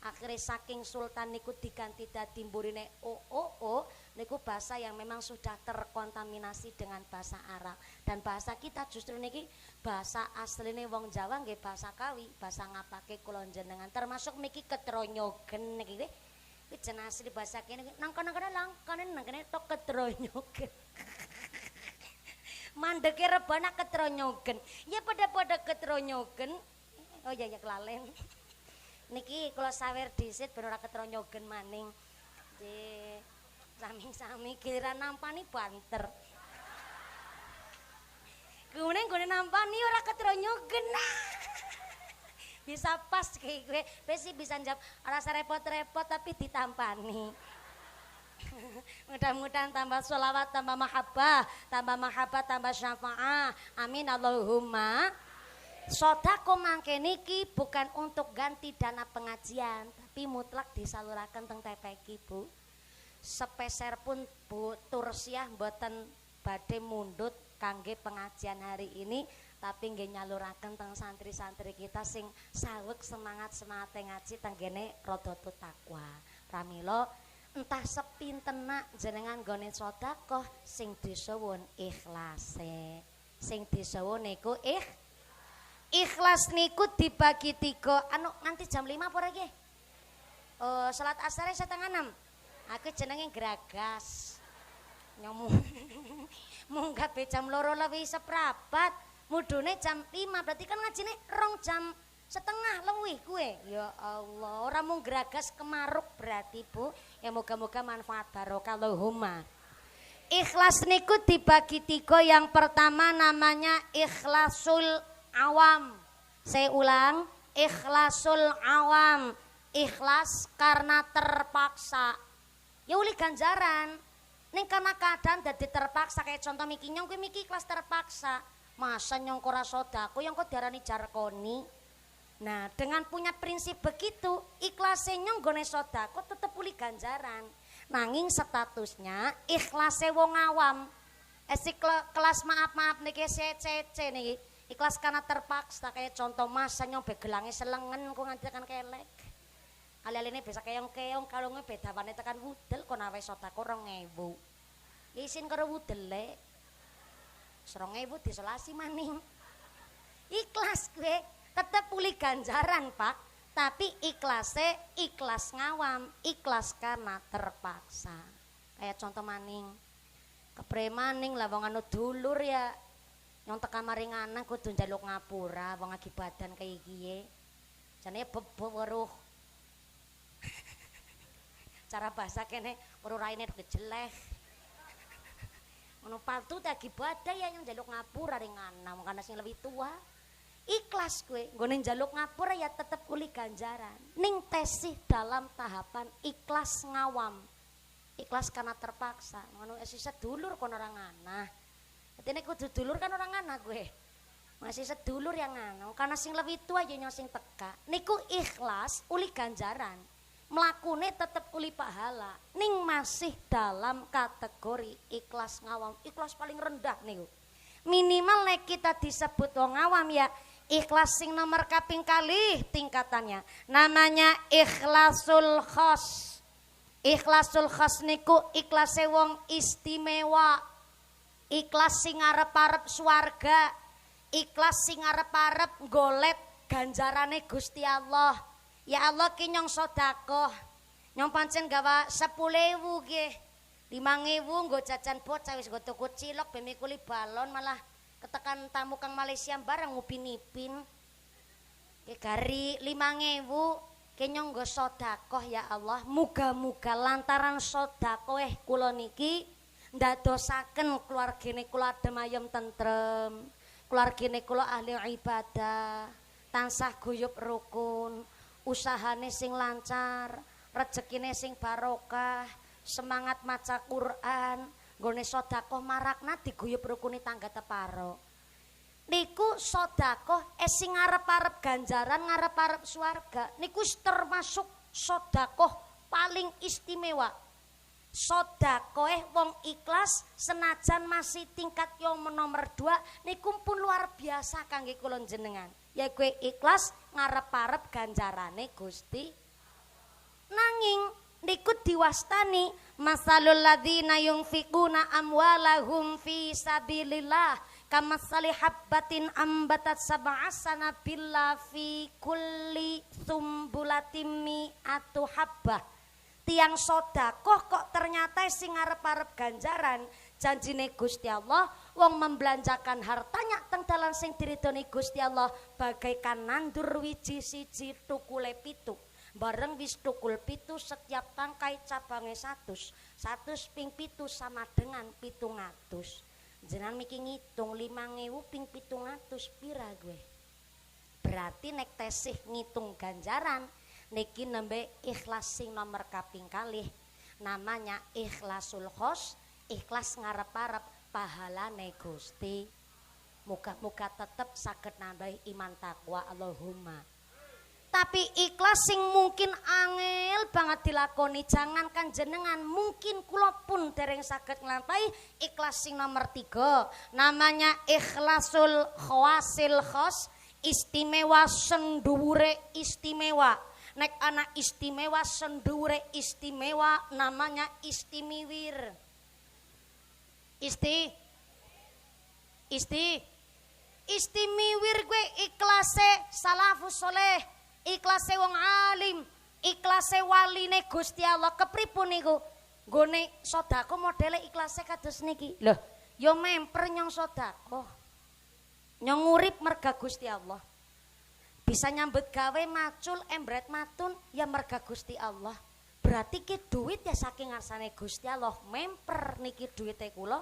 akhirnya saking Sultan niku diganti dadi mburine o, niku bahasa yang memang sudah terkontaminasi dengan bahasa Arab. Dan bahasa kita justru niki bahasa asline wong Jawa nggih bahasa Kawi, bahasa ngapake kula njenengan termasuk niki ketronyogen niki iki jeneng asli bahasa kene nang kono-kono langkane nang kene tok ketronyogen. Mandeke rebana ketronyogen. Ya pada ketronyogen. Oh ya kelalen. Niki kula sawer dhisit ben ora ketronyogen maning. Nggih. Sami-sami giliran nampani banter. Gune nampani ora ketronyogen. Bisa pas kayak gue. Besi bisa jawab rasa repot-repot tapi ditampani. Mudah-mudahan tambah sholawat, tambah mahabbah, tambah syafaat. Amin Allahumma. Sodako mangke niki bukan untuk ganti dana pengajian, tapi mutlak disalurakan teng TPK Bu. Sepeser pun Bu Tursiah mboten badhe mundut kangge pengajian hari ini, tapi nggih nyaluraken teng santri-santri kita sing saweg semangat ngaji tenggene Rodoto Takwa. Pramila entah sepintenak jenengan nggone sedekah sing disuwun ikhlase. Sing disuwun niku ikhlas niku dibagi 3. Anu nganti jam 5 apa lagi? Salat asar 5:30. Aku jenenge Gragas. Nyomu. Munggah be jam 2 lebih seprapat. Mudune jam 5 berarti kan ngajine 2 jam setengah lebih gue. Ya Allah, ora mung Gragas kemaruk berarti Bu. Ya moga-moga manfaat barokah Allahumma. Ikhlas niku dibagi 3. Yang pertama namanya ikhlasul awam. Saya ulang, ikhlasul awam. Ikhlas karena terpaksa. Ya uli ganjaran. Ning karena keadaan dadi terpaksa kayak contoh miki nyong kuwi miki ikhlas terpaksa. Masa nyong ora sedekah yang kok diarani jarkoni. Nah, dengan punya prinsip begitu, ikhlase nyong gone sedekah tetep uli ganjaran. Nanging statusnya ikhlase wong awam. Kelas maaf niki cece niki. Ikhlas karena terpaksa kayak contoh masa nyong begelange selengen kok nganti tekan kelek. Ali-aline bisa keong-keong kalunge bedawane tekan wudel kon awe sedekah 2.000. Ya isin karo wudele. 2.000 disolasi maning. Ikhlas gue tetep pulih ganjaran, Pak. Tapi ikhlasnya ikhlas ngawam, ikhlas karena terpaksa. Kayak contoh maning. Kepremaning lah wong anu dulur ya. Nyong tekan maring anak kudu njaluk ngapura wong akibadan kaya iki. Jane bebo weruh. Cara bahasa kene weruh raine jelek. Ngono paltu tak ibadah ya yang njaluk ngapura ring anak karena sing lebih tua. Ikhlas gue nggone njaluk ngapura ya tetep uli ganjaran. Ning tesih dalam tahapan ikhlas ngawam. Ikhlas karena terpaksa. Ngono esi sedulur kon orang anak. Dene kudu dulur kan orang anak gue. Masih sedulur yang anak karena sing lebih tua ya nyong sing teka. Niku ikhlas uli ganjaran. Mlakune tetep uli pahala. Ning masih dalam kategori ikhlas ngawam. Ikhlas paling rendah niku. Minimal nek kita disebut wong awam ya ikhlas sing nomor kaping kalih tingkatannya. Namanya ikhlasul khos. Ikhlasul khos niku ikhlase wong istimewa. Ikhlas sing arep-arep swarga. Ikhlas sing arep-arep golek ganjarane Gusti Allah. Ya Allah ki nyong sedekah. Nyong pancen gawa 10.000 nggih. 5.000 nggo jajan bocah wis nggo tuku cilok ben mikuli balon malah ketekan tamu kang Malaysia bareng ngupin-ipin. Ki gari 5.000 ki nyong nggo sedekah ya Allah. Muga-muga lantaran sedekah kula niki ndadosaken keluargane kula adem ayem tentrem. Keluargane kula ahli ibadah, tansah guyub rukun. Usahane sing lancar, rezekine sing barokah, semangat maca Quran, nggone sedekah marakna diguyub rukuni tangga teparo. Niku sedekah sing ngarep-arep ganjaran, ngarep-arep swarga. Niku termasuk sedekah paling istimewa. Sedekah wong ikhlas senajan masih tingkat yang nomor 2 niku pun luar biasa kangge kula jenengan. Ya gue ikhlas ngarep-arep ganjarane Gusti. Nanging niku diwastani masalul ladzina yunfiquna amwalahum fi sabilillah kamatsali habbatin ambatat sab'a sanabila fi kulli sumbulatin mi'atu habbah. Tiang sedekah kok ternyata sing ngarep-arep ganjaran janjine Gusti Allah wong membelanjakan hartanya teng dalan sing diridhoni Gusti Allah bagaikan nandur wiji siji tukule 7. Bareng wis tukul 7 setiap tangkai cabange 100 ping 7 sama dengan 700. Jenengan miki ngitung 5.000 ping 700 pira gue? Berarti nek tesih ngitung ganjaran niki nembe ikhlas sing nomor kaping kalih. Namanya ikhlasul khos, ikhlas ngarep-arep pahalane Gusti. Muga-muga tetep saged nambahi iman takwa Allahumma. Tapi ikhlas sing mungkin angel banget dilakoni, jangankan jenengan, mungkin kula pun dereng saged nglampahi ikhlas sing nomor 3. Namanya ikhlasul khawasil khos, istimewa senduwure istimewa. Nek anak istimewa senduwure istimewa namanya istimiwir. Istimiwir gue ikhlase salafus soleh, ikhlase wong alim, ikhlase waline Gusti Allah. Kepripun niku? Nggone sedekah modele ikhlase kados niki. Lho, ya memper nyong sedekah. Nyong urip merga Gusti Allah. Bisa nyambut gawe macul embret matun ya merga Gusti Allah. Berarti ki duit ya saking ngarsane Gusti Allah. Memper niki duwite kula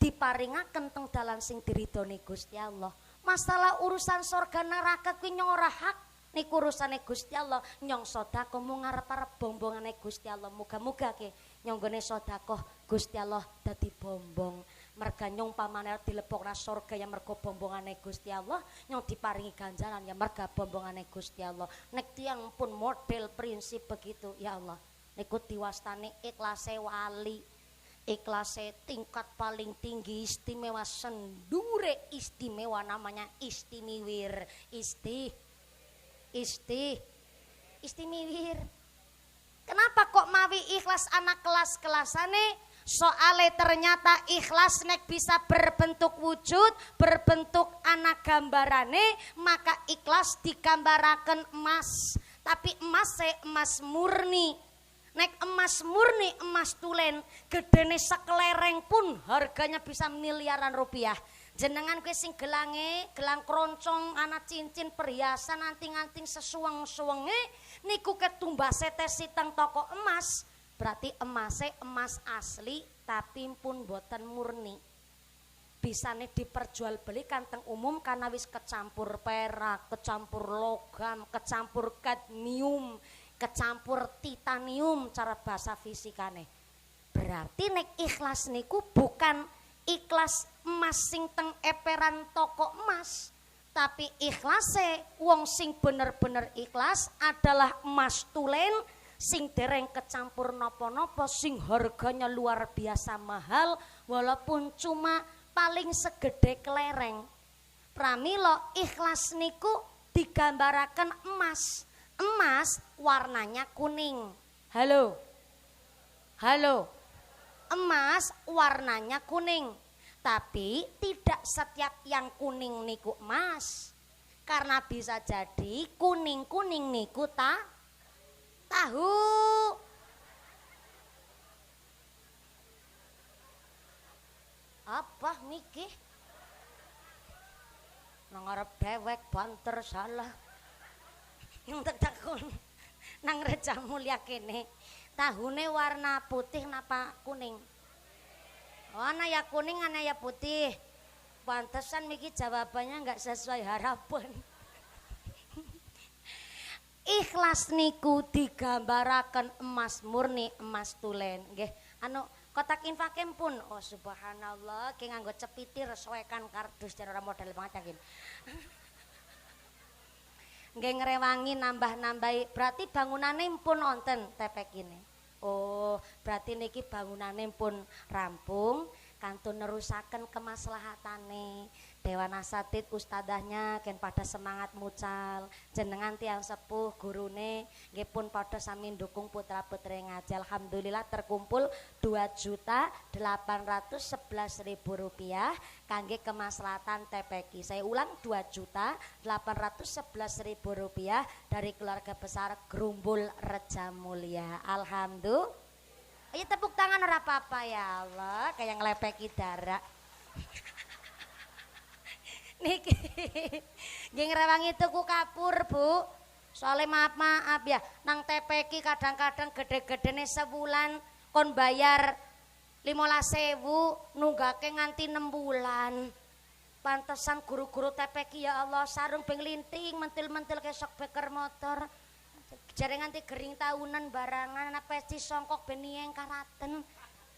diparingaken teng dalan sing diridhoni Gusti Allah. Masalah urusan surga neraka kuwi nyong ora hak, niku urusane Gusti Allah. Nyong sedekah mung ngarep-arep bombongane Gusti Allah. Muga-muga ke nyong gone sedekah Gusti Allah dadi bombong. Merga nyong pamane dilepokna surga ya merga bombongane Gusti Allah, nyong diparingi ganjaran ya merga bombongane Gusti Allah. Nek tiyang pun model prinsip begitu ya Allah, niku diwastani ikhlase wali. Ikhlase tingkat paling tinggi, istimewa sendure istimewa, namanya istimiwir. Istimiwir. Kenapa kok mawi ikhlas anak kelas-kelasane? Soale ternyata ikhlas nek bisa berbentuk wujud, berbentuk anak gambarane, maka ikhlas digambaraken emas. Tapi emas murni. Nek emas murni, emas tulen, gedene sekelereng pun harganya bisa miliaran rupiah. Jenengan kowe sing gelange, gelang kroncong, ana cincin, perhiasan, anting-anting sesuweng-suwenge niku ketumbase tesi teng toko emas. Berarti emas asli tapi pun boten murni. Bisane diperjualbelikan teng umum karena wis kecampur perak, kecampur logam, kecampur kadmium, kecampur titanium cara bahasa fisikane. Berarti nek ikhlas niku bukan ikhlas emas sing teng eperan toko emas, tapi ikhlase wong sing bener-bener ikhlas adalah emas tulen sing dereng kecampur nopo-nopo, sing harganya luar biasa mahal walaupun cuma paling segede kelereng. Pramila ikhlas niku digambaraken emas. Emas warnanya kuning. Halo. Emas warnanya kuning. Tapi tidak setiap yang kuning niku emas. Karena bisa jadi kuning-kuning niku tahu. Apa niki? Nang arep dewek banter salah. Yang takon nang Reja Mulia kene tahune warna putih napa kuning? Oh, ana ya kuning, ana ya putih. Pantesan miki jawabannya enggak sesuai harapan. Ikhlas niku digambaraken emas murni, emas tulen nggih. Anu kotak infake pun oh subhanallah ki nganggo cepitir soekan kardus cara model banget yakin. Nggih ngrewangi nambah-nambahi. Berarti bangunane pun wonten tepek ini. Oh, berarti niki bangunane pun rampung kantun nerusaken kemaslahatane. Dewan Asatid ustadahnya ken pada semangat mucal. Jenengan tiang sepuh gurune nggih pun pada sami ndukung putra-putri ngaji. Alhamdulillah terkumpul 2.811.000 rupiah kangge kemaslahatan TPQ. Saya ulang 2.811.000 rupiah dari keluarga besar Grumbul Reja Mulia. Alhamdulillah. Ayo tepuk tangan ora apa-apa ya Allah, kayak ngelepeki darah. Niki nggih ngrewangi tuku kapur, Bu. Soale maaf ya, nang TPQ kadang-kadang gede-gedene sebulan kon bayar 15.000 nunggake nganti 6 bulan. Pantesan guru-guru TPK ya Allah sarung beng linting mentil-mentil kesok beker motor. Jare nganti gering tahunan barangan apa peci songkok benieng karaten.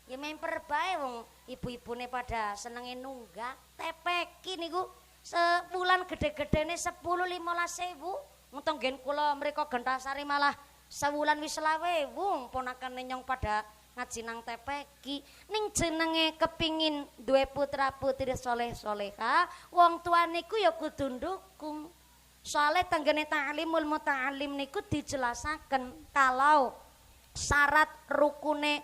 Ya memper bae wong ibu-ibune pada senenge nunggak. TPK niku sebulan gede-gedene 10-15 ewu. Untung gen kula mriko Gentasari malah sewulan wis 20.000 ponakane nyong pada ngaji nang TPK ning jenenge kepingin duwe putra putri soleh soleha wong tua niku ya kudu ndukung soalnya tanggane ta'limul muta'alim niku dijelasaken kalau syarat rukune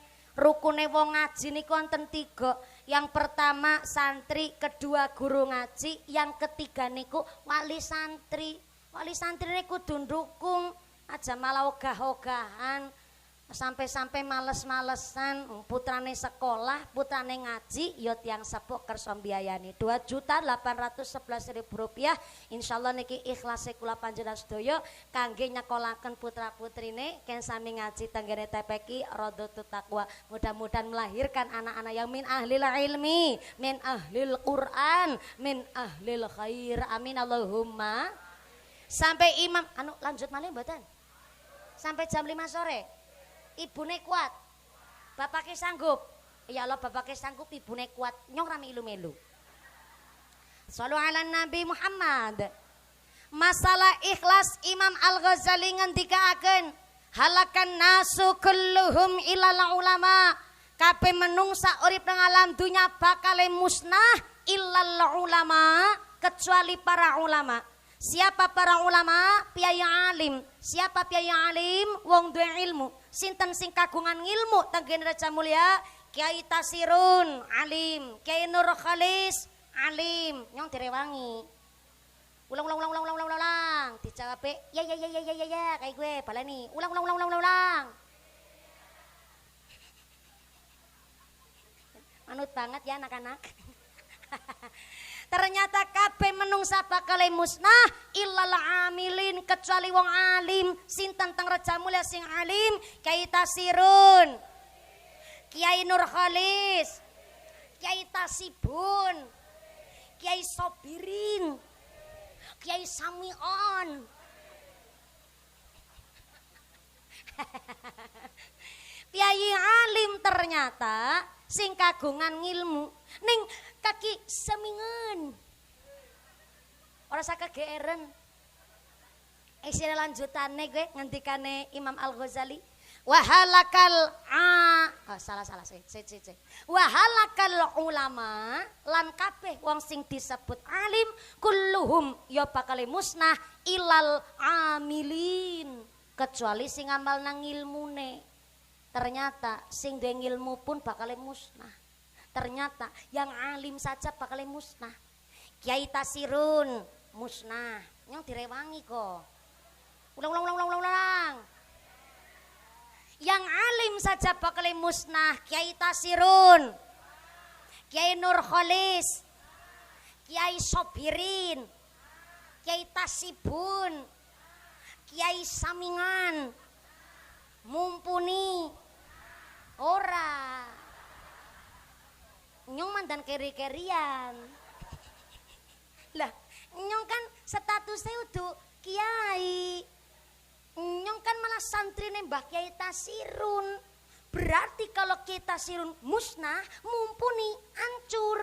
wong ngaji niku wonten 3. Yang pertama santri, kedua guru ngaji, yang ketiga niku wali santri niku kudu ndukung aja malah ogah-ogahan sampai males-malesan putrane sekolah, putrane ngaji ya tiyang sepuh kersa mbiayani Rp2.811.000. Insyaallah niki ikhlase kula panjenengan sedaya kangge nyekolaken putra-putrine ken sami ngaji tenggene TPK Radhatul Taqwa. Mudah-mudahan melahirkan anak-anak yang min ahlil ilmi, min ahlil Quran, min ahlil khair. Amin Allahumma. Sampai imam lanjut malih mboten? Sampai jam 5 sore. Ibune kuat, bapaknya sanggup. Ya Allah bapaknya sanggup, ibune kuat. Nyong rame ilu-melu. Shallu ala Nabi Muhammad. Masalah ikhlas Imam Al-Ghazali ngendikaaken halakan nasu kulluhum ilal ulama. Kabeh menungsa urip nang alam dunya bakal musnah illal ulama, kecuali para ulama. Siapa para ulama? Piyai alim. Siapa piyai alim? Wong duwe ilmu. Sinten sing kagungan ilmu tenggene Raja Mulia? Kiai Tasirun alim, Kiai Nur Khalis alim. Nyong direwangi. Ulang. Dijawab ya kayak gue baleni. Ulang. Manut banget ya anak-anak. Ternyata kabeh menungsa bakal musnah illal amilin, kecuali wong alim. Sinten teng Raja Mulia sing alim? Kiai Tasirun, Kiai Nur Khalis, Kiai Tasibun, Kiai Sobirin, Kiai Samion. Kiai alim ternyata sing kagungan ngilmu ning kaki semingan. Ora sak kegeeren. Isine lanjutane gue ngendikane Imam Al-Ghazali. Wahalakal salah. Wahalakal ulama lan kabeh wong sing disebut alim kulluhum ya bakal musnah ilal amilin, kecuali sing amal nang ilmune. Ternyata sing duwe ilmu pun bakal musnah. Ternyata yang alim saja bakal musnah. Kiai Tasirun musnah. Nyong direwangi kok. Ulang. Yang alim saja bakal musnah. Kiai Tasirun, Kiai Nur Khalis, Kiai Sobirin, Kiai Tasibun, Kiai Samingan mumpuni ora. Nyong mandan keri-kerian. Lah, nyong kan statusnya udah kiai. Nyong kan malah santri Mbah Kiai Tasirun. Berarti kalau Kiai Tasirun musnah, mumpuni hancur.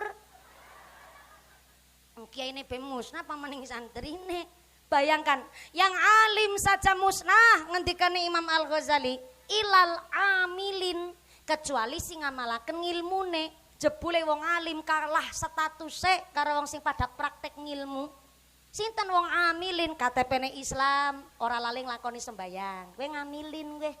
Kiai ini musnah pamaning santri ini. Bayangkan, yang alim saja musnah ngendikane Imam Al-Ghazali, ilal amilin, kecuali sing ngamalaken ngilmune. Jebule wong alim kalah statuse karo wong sing pada praktek ngilmu. Sinten wong amilin KTP-ne Islam, ora lali nglakoni sembayang. Kowe ngamilin kowe.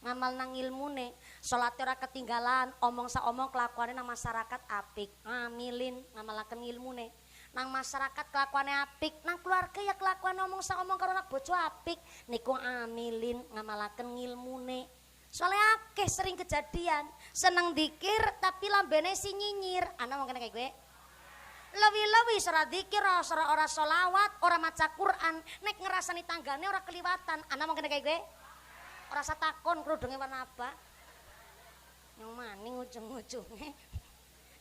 Ngamal nang ilmune, salat ora ketinggalan, omong sak omong kelakuane nang masyarakat apik. Ngamilin ngamalaken ilmune. Nang masyarakat kelakuane apik, nang keluarga ya kelakuane omong sak omong karo anak bojo apik. Niku amilin ngamalaken ilmune. Soalnya akeh sering kejadian seneng dikir tapi lambene si nyinyir. Ana mungkin kayak gue lewi-lewi ora dikir, ora sholawat, ora maca Quran, nek ngerasani tanggane ora keliwatan. Ana mungkin kayak gue ora satakon kerudunge warna apa. Yang maning ujung-ujunge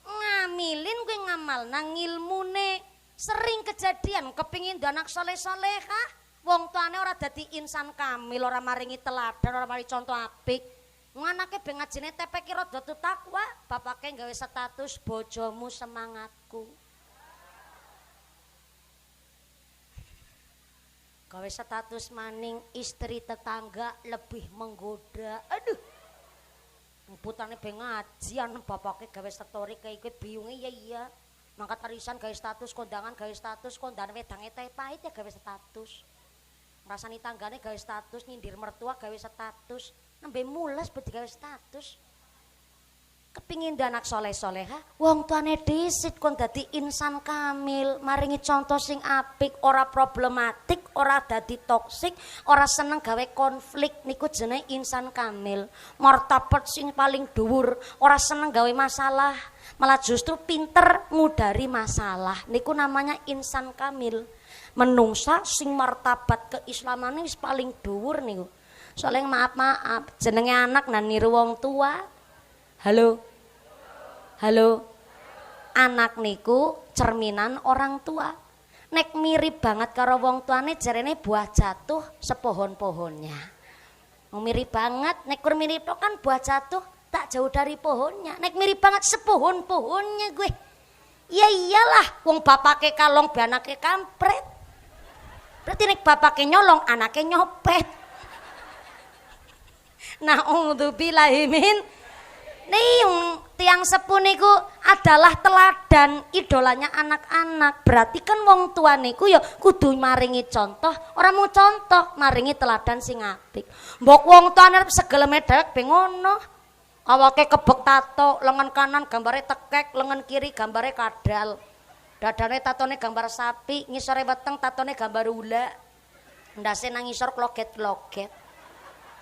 Ngamilin kuwi ngamal nang ilmune. Sering kejadian kepingin anak soleh-solehah, wong tuane ora dadi insan kamil, ora maringi teladan, ora maringi contoh apik. Anake ben ngajine tepeki rada takwa, bapake gawe status bojomu semangatku. Gawe status maning istri tetangga lebih menggoda. Aduh. Putane ben ngaji anem bapake gawe story kayak kowe biyunge ya iya. Mangkat arisan gawe status, kondangan gawe status, kondangan wedange teh pahit ya gawe status. Ngrasani tanggane gawe status, nyindir mertua gawe status. Nembe mules bedi gawe status. Kepingin anak soleh-soleha, wong tuane dhisit kon dadi insan kamil, maringi contoh sing apik, ora problematik, ora dadi toksik, ora seneng gawe konflik, niku jenenge insan kamil. Martabat sing paling dhuwur, ora seneng gawe masalah, malah justru pinter ngudari masalah. Niku namanya insan kamil. Menungsa sing martabat keislaman wis paling dhuwur niku. Soalnya maaf jenenge anak nan niru wong tua. Halo. Halo. Anak niku cerminan orang tua. Nek mirip banget karo wong tuane jarene buah jatuh sepohon-pohonnya. Mirip banget, nek kur mirip kan buah jatuh tak jauh dari pohonnya. Nek mirip banget sepohon-pohonnya gue. Ya iyalah, wong bapake kalong be anake kampret. Berarti nek bapake nyolong anake nyopet. Na'udzubillahi min. Nih tiang sepuh niku adalah teladan idolanya anak-anak. Berarti kan wong tua niku ya kudu maringi contoh, orang mau contoh maringi teladan sing apik. Mbok wong tuane segeleme dhewek ben ngono. Awake kebek tato, lengan kanan gambare tekek, lengan kiri gambare kadal. Dadane tatone gambar sapi, ngisore weteng tatone gambar ula. Ndase nang ngisor kloget-kloget.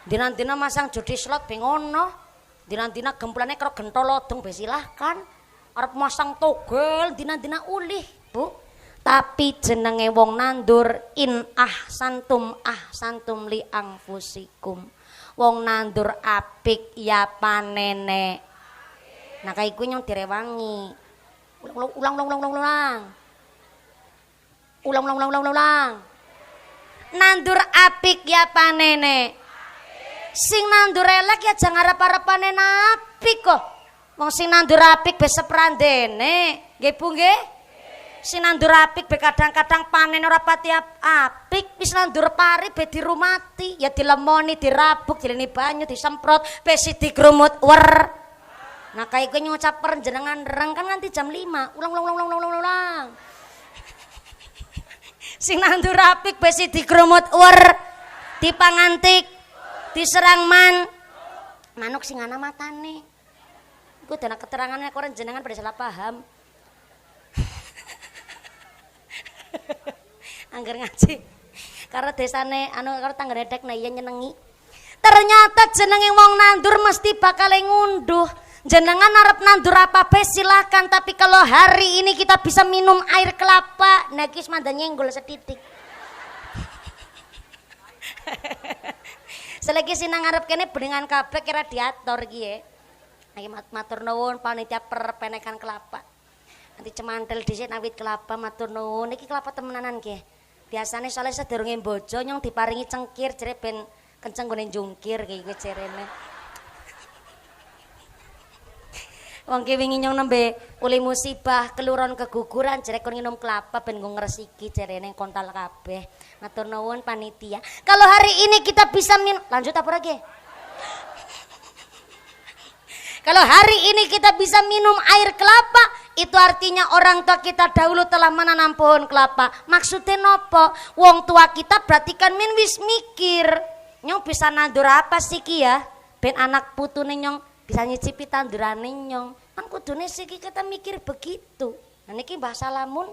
Dina-dina masang judi slot ben ngono. Dina-dina gemplane karo gentolodong be silahkan. Arep masang togel dina-dina ulih, Bu. Tapi jenenge wong nandur in ahsantum li anfusikum. Wong nandur apik ya panene. Nah kayak iku nyong direwangi. Ulang. Nandur apik ya panene. Sing nandur elek ya jangan harap-harapane apik kok. Wong sing nandur apik be seprandene, nggih Bu nggih? Sing nandur apik be kadang-kadang panen ora pati apik, wis nandur pari be dirumati, ya dilemoni, dirabuk, dileni banyu, disemprot, be digrumut wer. Nah kayak gue ngucap penjenengan reng kan nanti jam 5. Ulang. Sing nandur apik be digrumut wer, dipangantik diserang manuk sing ana matane. Iku dana keterangannya koran jenengan pada salah paham. Angger ngaji. Karo desane karo tanggane dek nah iya nyenengi. Ternyata jenenge wong nandur mesti bakal ngunduh. Jenengan arep nandur apa be silahkan, tapi kalau hari ini kita bisa minum air kelapa, nah ki manda nyenggol setitik. Selagi sinang ngarep kene beningan kabeh ki radiator ki ya. Iki matur nuwun panitia perpenekan kelapa. Nanti cemantel dhisik nang wit kelapa matur nuwun. Iki kelapa temenanan ki. Biasane soalnya sedurunge bojo nyong diparingi cengkir jere ben kenceng gone jungkir ki kuwi jerene. Wong ki wingi nyong nembe uli musibah keluron keguguran jere kon nginum kelapa ben nggo ngresiki jerene kontal kabeh. Matur nuwun panitia. Kalau hari ini kita bisa lanjut apa lagi? Kalau hari ini kita bisa minum air kelapa, itu artinya orang tua kita dahulu telah menanam pohon kelapa. Maksudnya nopo? Wong tua kita berarti kan wis mikir. Nyong bisa nandur apa sih ki ya? Ben anak putune nyong bisa nyicipi tandurane nyong. Kan kudune siki kita mikir begitu. Nah niki Mbah Salamun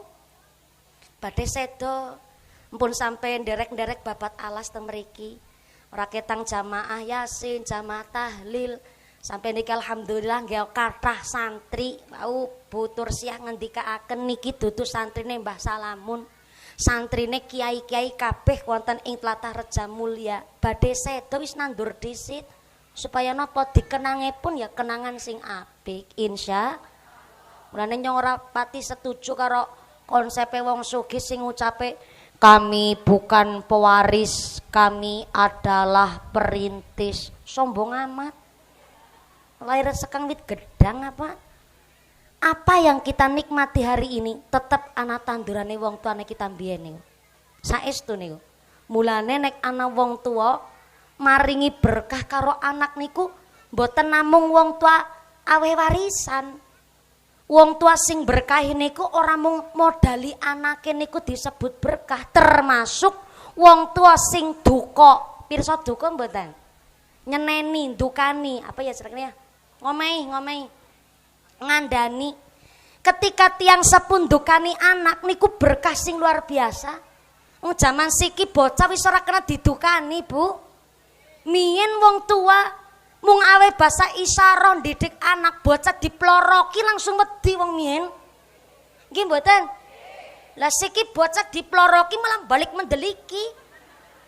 badhe sedo mpun sampai nderek-nderek babat alas teng mriki. Ora ketang jamaah Yasin, jamaah tahlil. Sampai niki alhamdulillah nggih kathah santri mau butur siah ngendikaaken niki dudu santrine Mbah Salamun. Santrine kiai-kiai kabeh wonten ing tlatah Reja Mulya. Badhe sedo wis nandur dhisit. Supaya napa dikenange pun ya kenangan sing apik insya Mulane nyong ora pati setuju karo konsepe wong sugih sing ngucape kami bukan pewaris, kami adalah perintis. Sombong amat. Lahir sekang wit gedang apa? Apa yang kita nikmati hari ini tetap ana tandurane wong tuane kita mbiyen niku. Saestu niku. Mulane nek ana wong tua maringi berkah karo anak niku mboten namung wong tua awe warisan. Wong tua sing berkah niku ora mung modali anake niku disebut berkah, termasuk wong tua sing duka. Pirsa duka mboten? Nyeneni, dukani, apa ya jenenge ya? Ngomehi, ngandani. Ketika tiang sepun dukani anak niku berkah sing luar biasa. Wong jaman siki bocah wis ora kena didukani, Bu. Mien wong tua mung awe basa isyarah didik anak bocah diploroki langsung wedi wong mien. Nggih mboten? Lah siki bocah diploroki malah balik mendeliki.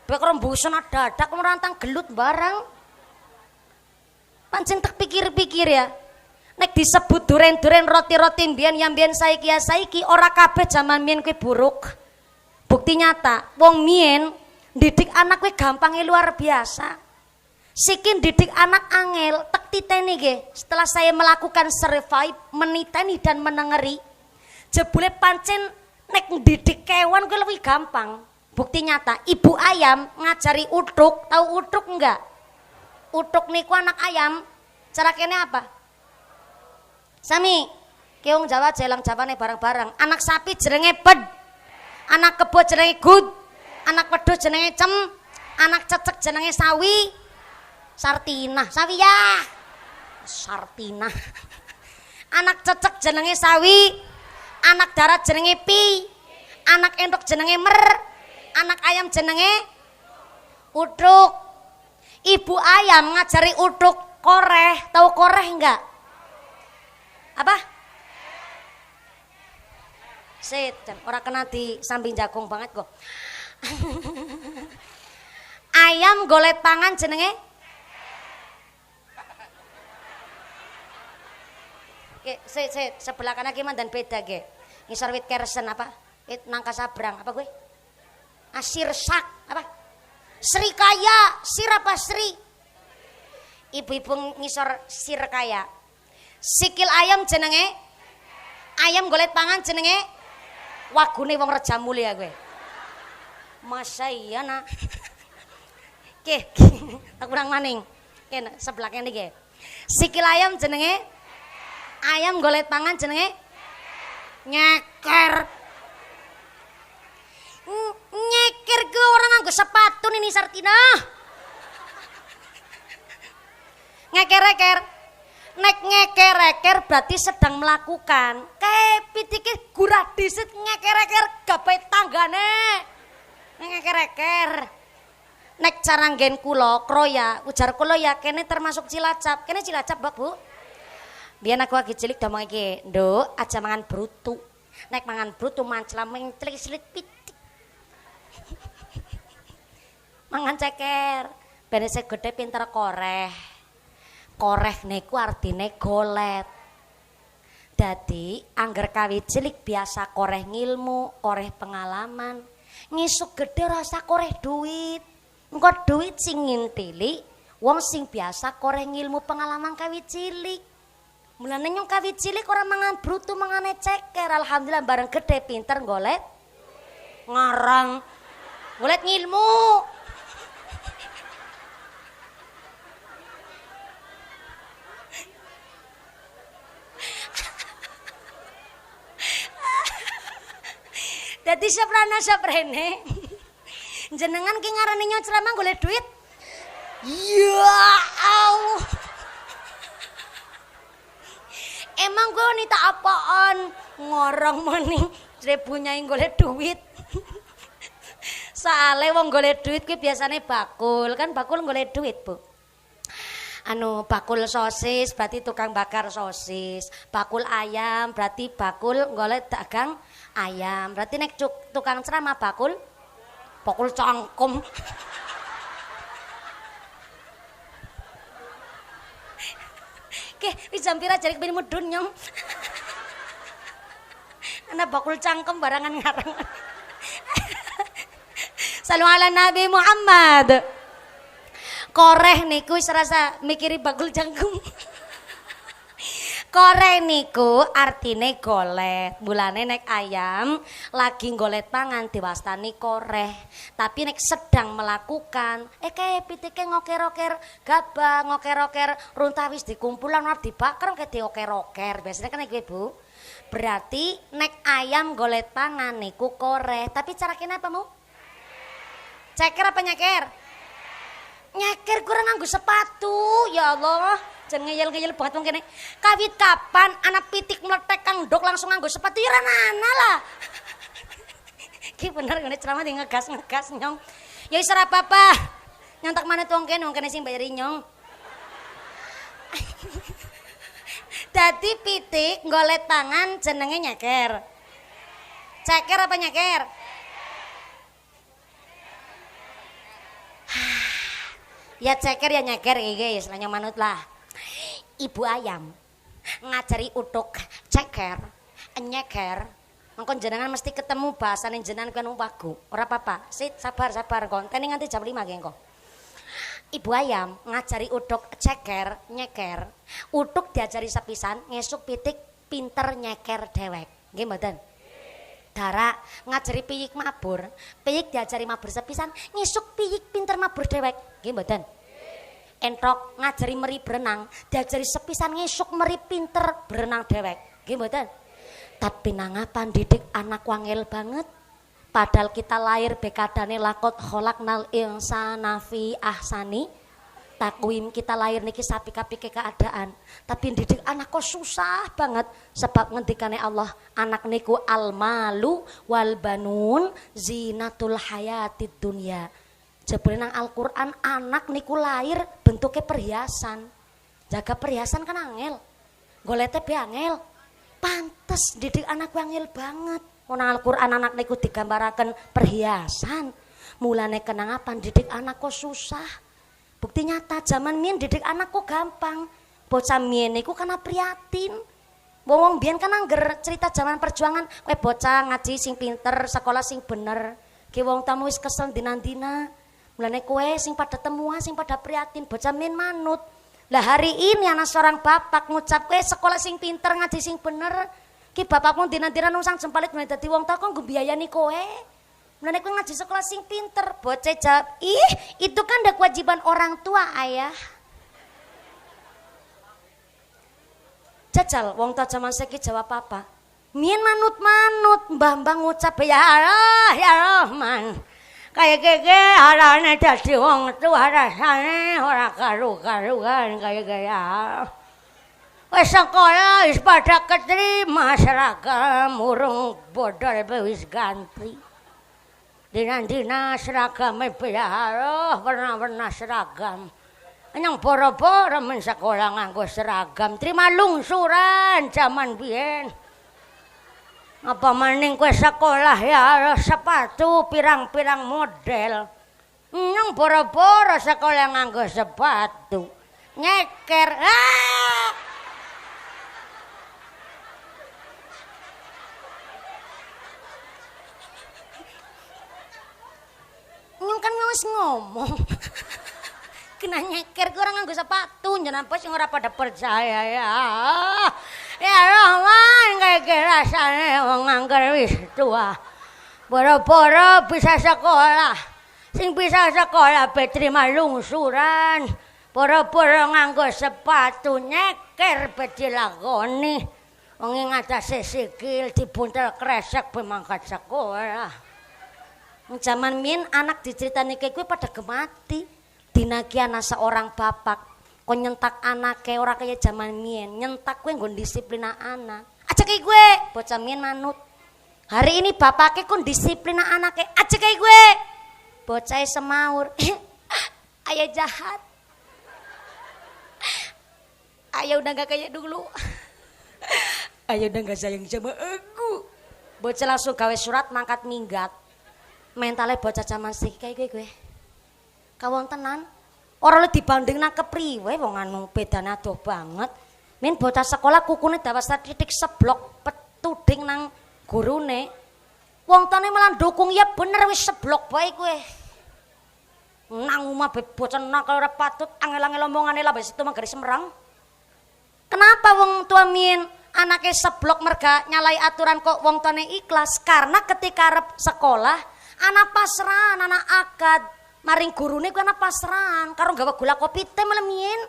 Bek rembusan dadak merantang gelut barang. Pancen tak pikir-pikir ya. Nek disebut duren-duren roti-roti mbiyen yang mbiyen saiki ora kabeh jaman mbiyen kuwi buruk. Bukti nyata, wong mien didik anak kuwi gampange luar biasa. Sikin didik anak angel, tek titeni nggih. Setelah saya melakukan survei, meniteni dan menengeri, jebule pancen nek didik kewan kuwi lebih gampang. Bukti nyata, ibu ayam ngajari utuk, tahu utuk enggak? Utuk niku anak ayam, cara kene apa? Sami, keong Jawa jelang Jawane bareng-bareng. Anak sapi jenenge ped, anak kebo jenenge gud, anak wedhus jenenge cem, anak cecek jenenge sawi. Sartina, sawi ya. Sartina. Anak cecek jenenge sawi, anak darat jenenge pi, anak endok jenenge mer, anak ayam jenenge utuk. Ibu ayam ngajari utuk koreh, tahu koreh enggak? Apa? Sit, ora kena di samping jagung banget kok. Ayam golet pangan jenenge sebelah kanan gimana dan beda ge. Ngisor wit kersen apa? Wit nangka sabrang apa gue? Asir sak apa? Sri kaya, sir apa Sri? Ibu-ibu ngisor sir kaya. Sikil ayam jenenge? Ayam golet pangan jenenge? Wagune wong Reja Mulia gue. Masa iya nak? Oke, tak kurang maning. Oke, sebelah kene ge. Sikil ayam jenenge? Ayam golet pangan jenenge nyeker. Nyeker ke orang nganggo sepatu ini Sartina. Ngeker-eker. Nek ngeker-eker berarti sedang melakukan. Kepitike gurah disit ngeker-eker gawe tanggane. Ngeker-eker. Nek cara nggen kula kroya, ujar kula ya kene termasuk Cilacap. Kene Cilacap, Bu. Biar aku lagi cilik udah mau iki, nduk aja mangan brutu. Nek mangan brutu mancela menclik silit pitik. Mangan ceker, ben sing gedhe pinter koreh. Koreh niku artine golet. Dadi angger kawit cilik biasa koreh ngilmu, koreh pengalaman. Ngisuk gedhe rasa koreh duit. Engko duit sing ngintili wong sing biasa koreh ngilmu pengalaman kawit cilik. Mulane nyong kawit cilik ora mangan brutu mangane ceker. Alhamdulillah bareng gede pinter golet ngarang golet ngilmu. Dadi seprana seprene jenengan ki ngarani nyong ceramah golek duit. Ya Allah. Emang gue wanita apaan? Ngorong maning punya yang golek duit. Soale wong golek duit kuwi biasane bakul, kan bakul golek duit, Bu. Anu bakul sosis berarti tukang bakar sosis. Bakul ayam berarti bakul golek dagang ayam. Berarti nek tukang ceramah bakul cangkem. Oke, wis jam pira jarik ben mudhun nyong. Ana bakul cangkem barangan ngarang. Salu ala Nabi Muhammad. Koreh niku wis rasa mikiri bakul cangkem. Koreh niku artine golet. Mulane nek ayam lagi golet pangan diwastani koreh. Tapi nek sedang melakukan kayak pitike ngoker-oker gabah, ngoker-oker runtah wis dikumpulan arep dibakar kayak dioker-oker. Biasanya kan iku Bu. Berarti nek ayam golet pangan niku koreh. Tapi cara kene apa, Mu? Ceker apa nyeker? Nyeker kurang nganggo sepatu. Ya Allah. Jangan ngeyel-ngeyel banget wong kene. Kawit kapan anak pitik meletek kang dok langsung nganggo sepatu ya ranana lah. Ki bener ngene ceramah di ngegas nyong. Ya wis ora apa-apa. Nyantak mana tuh wong kene sing bayari nyong. Dadi pitik golet pangan jenenge nyeker. Ceker apa nyeker? Ya ceker ya nyeker iki wis nanya manut lah. Ibu ayam ngajari utuk ceker, nyeker. Mengko jenengan mesti ketemu bahasane jenengan kan wagu. Ora apa-apa. Sit sabar kontene nganti jam 5 ki engko. Ibu ayam ngajari utuk ceker, nyeker. Utuk diajari sepisan, ngesuk pitik pinter nyeker dewek. Nggih mboten? Dara ngajari piyik mabur. Piyik diajari mabur sepisan, ngesuk piyik pinter mabur dewek. Nggih mboten? Entok ngajari meri berenang, diajari sepisan ngesuk meri pinter berenang dewek. Nggih mboten? Tapi nangapan didik anak wangel banget. Padahal kita lahir bekadane lakot kholaqnal insana fi ahsani takwim. Kita lahir niki sapika-pike keadaan. Tapi didik anak kok susah banget. Sebab ngendikane Allah, anak niku almalu wal banun zinatul hayatid dunya. Jebule nang Al-Qur'an anak niku lahir bentuknya perhiasan. Jaga perhiasan kan angel. Golete be angel. Pantes didik anak angel banget. Nang Al-Qur'an anak niku digambaraken perhiasan. Mulane kenangapan didik anak kok susah. Bukti nyata zaman mien didik anak kok gampang. Bocah mien niku kana prihatin. Wong biyen kan angger cerita zaman perjuangan, bocah ngaji sing pinter, sekolah sing bener. Ki wong tamu wis kesel dina-dina. Mulane kowe sing pada temuan, sing pada prihatin, bocah min manut. Lah hari ini anak seorang bapak ngucap kowe sekolah sing pinter, ngaji sing bener. Ki bapakmu dina-dina nungsang jempalit mulai dadi wong tak kok mbiayani kowe. Mulane kowe ngaji sekolah sing pinter. Bocah jawab, "Ih, itu kan udah kewajiban orang tua, Ayah." Jajal wong tua zaman saiki jawab apa? Mien manut-manut, mbah-mbah ngucap ya Allah, ya Rahman. Kayak gege arane dadi wong tua rasane ora karu-karuan kayak gaya. Wis sekolah wis pada keterima seragam urung bodol wis ganti. Dina-dina seragam piaro warna-warna seragam. Anyang boro-boro men sekolah nganggo seragam, terima lungsuran zaman biyen. Apa maning kowe sekolah ya sepatu pirang-pirang model. Nyong boro-boro sekolah nganggo sepatu. Nyeker. Nyong kan wis ngomong. Kena nyeker ku orang nganggo sepatu, jenengan apa sing ora pada percaya ya. Ya Rahman kayak rasane wong angger wis tua. Boro-boro bisa sekolah. Sing bisa sekolah be terima lungsuran. Boro-boro nganggo sepatu nyeker be dilakoni. Wong ing atase sikil dibuntel kresek be mangkat sekolah. Zaman min anak diceritani kayak gue pada gemati. Dinaki anak seorang bapak kok nyentak anake ora kaya zaman mien. Nyentak gue nggon disiplin anak. Aja kayak gue bocah mien manut. Hari ini bapaknya kon disiplin anake. Aja kayak gue bocah semaur. Ayah jahat. Ayah udah gak kayak dulu. Ayah udah gak sayang sama aku. Bocah langsung gawe surat mangkat minggat. Mentalnya bocah zaman sih kayak gue. Kawang tenan. Orang dibanding nak kepriwe wong anu bedane adoh banget. Min bocah sekolah kukune dawas titik seblok petuding nang gurune. Wong tuane malah dukung ya bener wis seblok bae kowe. Nang omah bocah nakal ora patut angel-angel omongane lah wis itu mah garis Semarang. Kenapa wong tua mien anake seblok merga nyalai aturan kok wong tuane ikhlas? Karena ketika arep sekolah anak pasrahan, anak akad maring gurune ku anak pasrahan karo gawe gula kopi teh malah mien.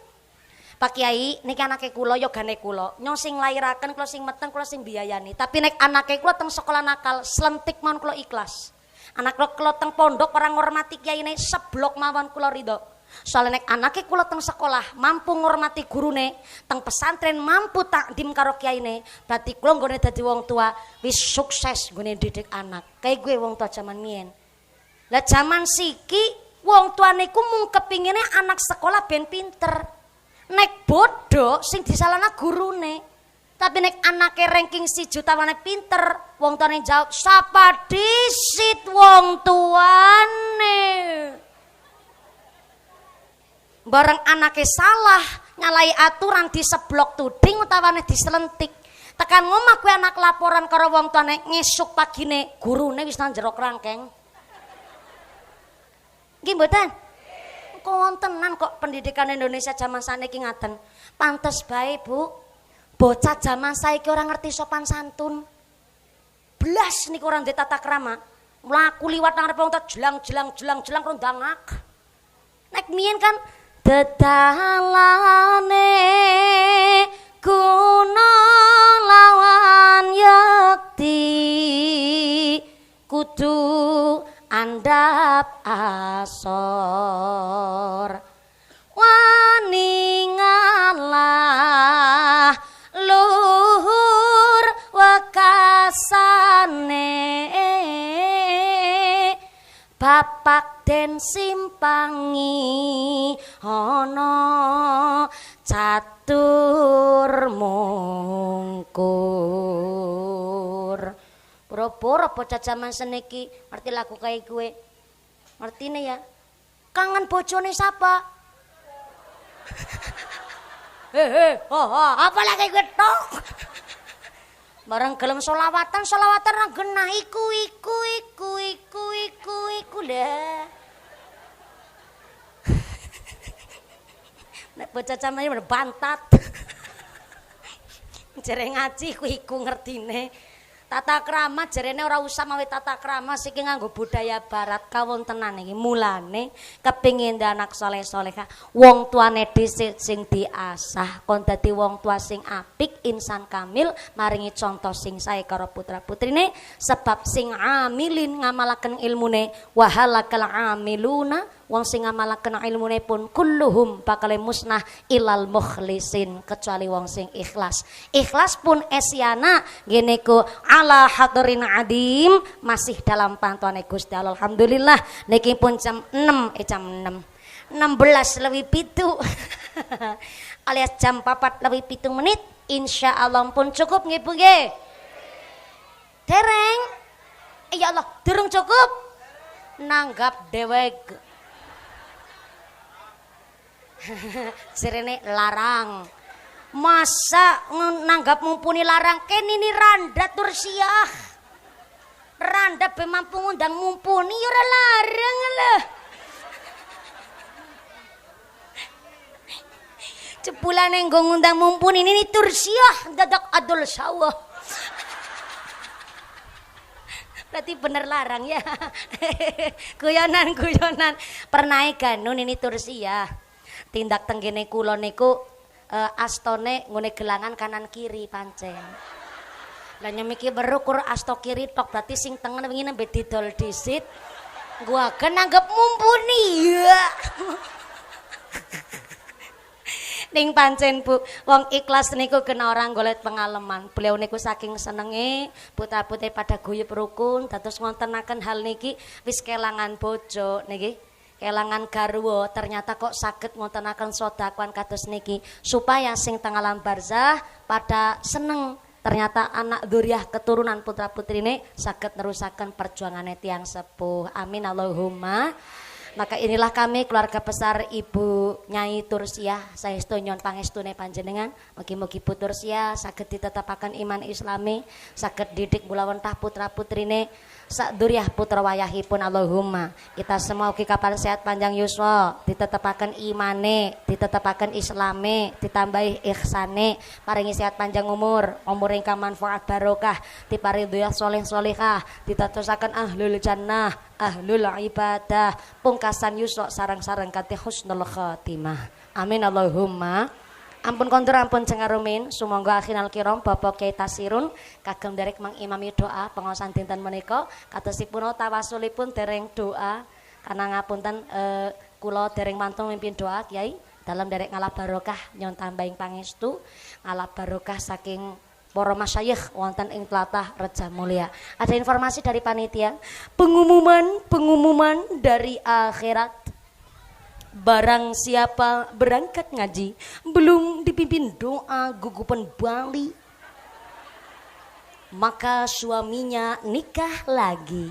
Pak Kiai niki anake kula yogane kula nyong sing lairaken kula sing meteng kula sing biayani tapi nek anake kula teng sekolah nakal slentik mawon kula ikhlas. Anak kula teng pondok orang ngormati kiyaine seblok mawon kula ridho. Soalnya nek anake kula teng sekolah mampu ngormati gurune, teng pesantren mampu takdim karo kiyaine, berarti kula nggone dadi wong tua wis sukses nggone didik anak. Kayak gue wong tua zaman mien. Lah zaman siki wong tuane ku mung kepingine anak sekolah ben pinter. Nek bodoh sing disalahna gurune. Tapi nek anake ranking 1 juta mana pinter, wong tuane jawab sapa disit wong tuane. Bareng anake salah, nyalai aturan diseblok tuding utawane diselentik. Tekan ngomah kuwi anak laporan karo wong tuane ngesuk pagine gurune wis nang jero krangkeng. Nggih mboten? Wontenan kok pendidikan Indonesia zaman saniki ngaten. Pantes bae, Bu. Bocah zaman saiki ora ngerti sopan santun. Blas niku ora ndek tata krama. Mlaku liwat nang arep wong jelang rondangak. Nek mien kan dedalane guna lawan yakti kudu andap asor wani ngalah luhur wekasane bapak den simpangi ana catur mungkur. Boro-boro bocah zaman seniki ngerti lagu kayak gue. Ngertine ya. Kangen bojone sapa? Apa lagi gue tok? Bareng gelem solawatan ra genah iku dah. Nek bocah zaman iki bantat. Jere ngaji iku ngertine. Tata krama jarene ora usah mawi tata krama siki nganggo budaya barat kawontenan iki. Mulane kepengin anak saleh-salehah wong tuane dhisik sing diasah kon dadi wong tua sing apik, insan kamil, maringi contoh sing sae karo putra-putrine sebab sing amilin ngamalaken ilmune wa halakal amiluna wong sing ngamalaken ilmune pun kulluhum bakal musnah ilal mukhlisin kecuali wong sing ikhlas. Ikhlas pun esyana ngene ku ala hadirin adim masih dalam pantauan Gusti Allah. Alhamdulillah niki pun jam 6 16:07 alias jam 4:07 menit. Insyaallah pun cukup nggih Bu nggih. Dereng. Ya Allah, durung cukup. Nanggap dewek. Sirene larang. Masa nanggap mumpuni larang ken ini randa tursiah. Randa be mampu ngundang mumpuni ya ora larang lah. Cepulane nggo ngundang mumpuni ini tursiah dadak adol sawah. Berarti bener larang ya. Guyonan pernah ganun ini tursiah. Tindak tenggene kula niku astone ngene gelangan kanan kiri pancen. Lah nyemiki berukur asto kiri tok berarti sing tengen wingi nembe didol disit. Gua kan anggap mumpuni ya. Ning pancen Bu, wong ikhlas niku kena orang golek pengalaman. Beliau niku saking senenge putra-putri pada guyub rukun dados ngontenaken hal niki wis kelangan bojo niki. Kelangan garwa ternyata kok saged ngontenaken sedekah kados niki supaya sing teng alam barzah pada seneng ternyata anak dzurriah keturunan putra-putrine saged nerusaken perjuangane tiyang sepuh. Amin Allahumma. Maka inilah kami keluarga besar Ibu Nyai Tursiah saestu nyon pangestune panjenengan. Mugi-mugi Bu Tursiah saged ditetapaken iman Islami, saged didik mula wentah putra-putrine sak duriyah putra wayahipun Allahumma. Kita semua ugi kapan sehat panjang yuswa, ditetapaken imane, ditetapaken islame, ditambahi ihsane, paringi sehat panjang umur ingkang manfaat barokah, diparingi duyah soleh solehah, ditatosaken ahlul jannah, ahlul ibadah, pungkasan yuswa sarang-sarang kati husnul khatimah. Amin Allahumma. Ampun kondur ampun cengarumin sumangga akhinal kiram Bapak Kyai Tasirun kagem derek mangimami doa pengaosan dinten menika katosipun tawasulipun dereng doa karena ngapunten kula dereng mantun mimpin doa Kyai dalam derek ngalah barokah nyon tambahing pangestu ngalah barokah saking para masyayikh wonten ing tlatah Reja Mulia. Ada informasi dari panitia pengumuman dari akhirat. Barang siapa berangkat ngaji belum dipimpin doa gugupan Bali, maka suaminya nikah lagi.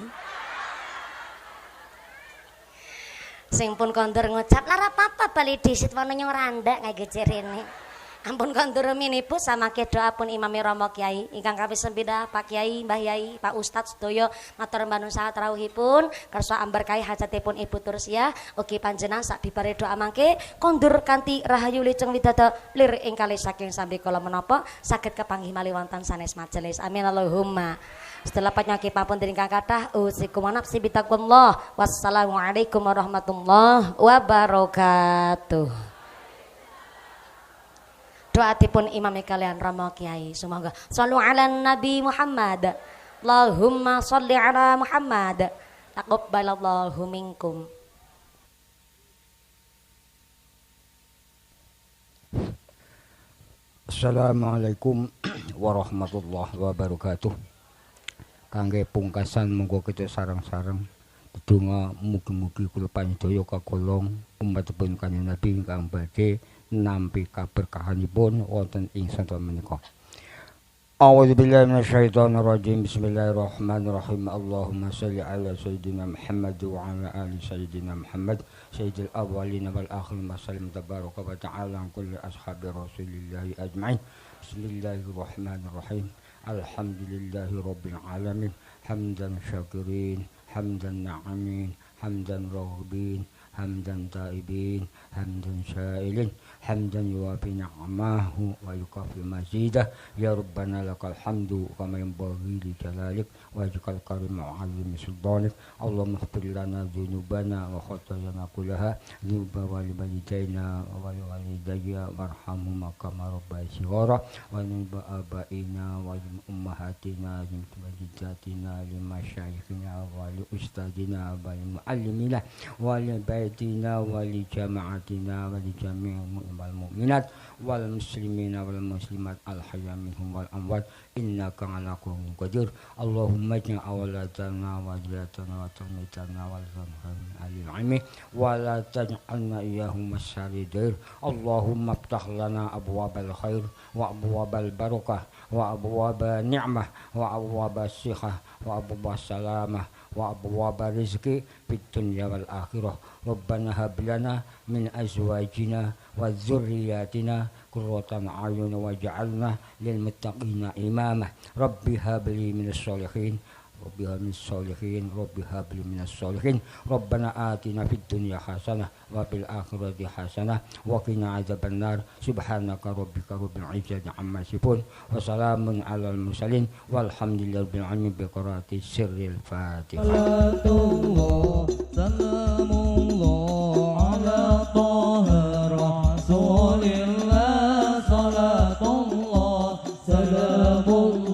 Sing pun kondur ngucap lara papa bali disit wana nyoranda ngagejer ini. Ampun kondur minipun sama ke doa pun Imami Romo Kyai ingkang kaping 9 Pak Kyai, Mbah Yai, Pak Ustadz sedaya matur mbanun sahat rawuhipun kersa ambar kai hajatipun Ibu Tursiah ugi panjenengan sak bibare doa mangke kondur kanthi rahayu liceng widada lir ing kalih saking sambi kala menapa saged kepanggih malih wonten sanes majelis. Amin Allahumma. Setelah penyakit papun ingkang kathah usikum nafsi bitaqullah. Wassalamualaikum warahmatullahi wabarakatuh. Doatipun imam kalian Romo Kyai semoga shollu ala Nabi Muhammad. Allahumma sholli ala Muhammad. Taqabbalallahu minkum. Assalamualaikum warahmatullahi wabarakatuh. Kangge pungkasan monggo kita sarang-sarang donga mugi-mugi kula panjenengan kagolong umatipun Kanjeng Nabi ingkang badhe nampi kaberkahanipun wonten ing santa menika. A'udzubillahi minasyaitonir rajim. Bismillahirrahmanirrahim. Allahumma shalli ala sayyidina Muhammad wa ala ali sayyidina Muhammad sayyidil awwalin wal akhirin wa sallim tabaraka wa ta'ala kulli ashabi rasulillahi ajma'in. Bismillahirrahmanirrahim. Alhamdulillahi rabbil alamin. Hamdan syakirin, hamdan na'imin, hamdan raghibin, hamdan taibin, hamdan syailin, hamdan yuwafi ni'amahu wa yukafi mazidah. Ya Rabbana lakal hamdu kama yanbaghi li jalalik wa wajhikal karim wa 'azimi sultanik. Allahumma ighfir lana dhunubana wa khatayana kullaha dhunuba walidayna wa walidayya warhamhuma kama rabbayani shighara wa nuba abaina wa ummahatina wa jaddatina limasyayikhina wa li ustadina wa muallimina wa li baitina wa li jama'atina wa li jami'il mu'minat wal muslimina wal muslimat al hayya minhum wal amwat innaka ala kulli qadir. Allahumma ij'al awladana wa dhurriyyatana wa tarmitana wal zamhan alil ilmi wa la taj'alna iyyahum masyaridir. Allahumma iftah lana abwabal khair wa abwabal barakah wa abwabal ni'mah wa abwabas sikhah wa abwabas salamah wa abwabal rizqi fid dunya wal akhirah. Rabbana hab lana min azwajina wa dzurriyyatina qurratan a'yun waj'alna lil muttaqina imama. Rabbi hab li minas sholihin Rabbi hab minas sholihin Rabbi hab li minas sholihin. Rabbana atina fid dunya hasanah wa fil akhirati hasanah wa qina adzabannar. Subhanaka rabbika rabbil izzati amma yasifun wa salamun alal mursalin walhamdulillahi rabbil alamin bi qiraati sirril Fatihah.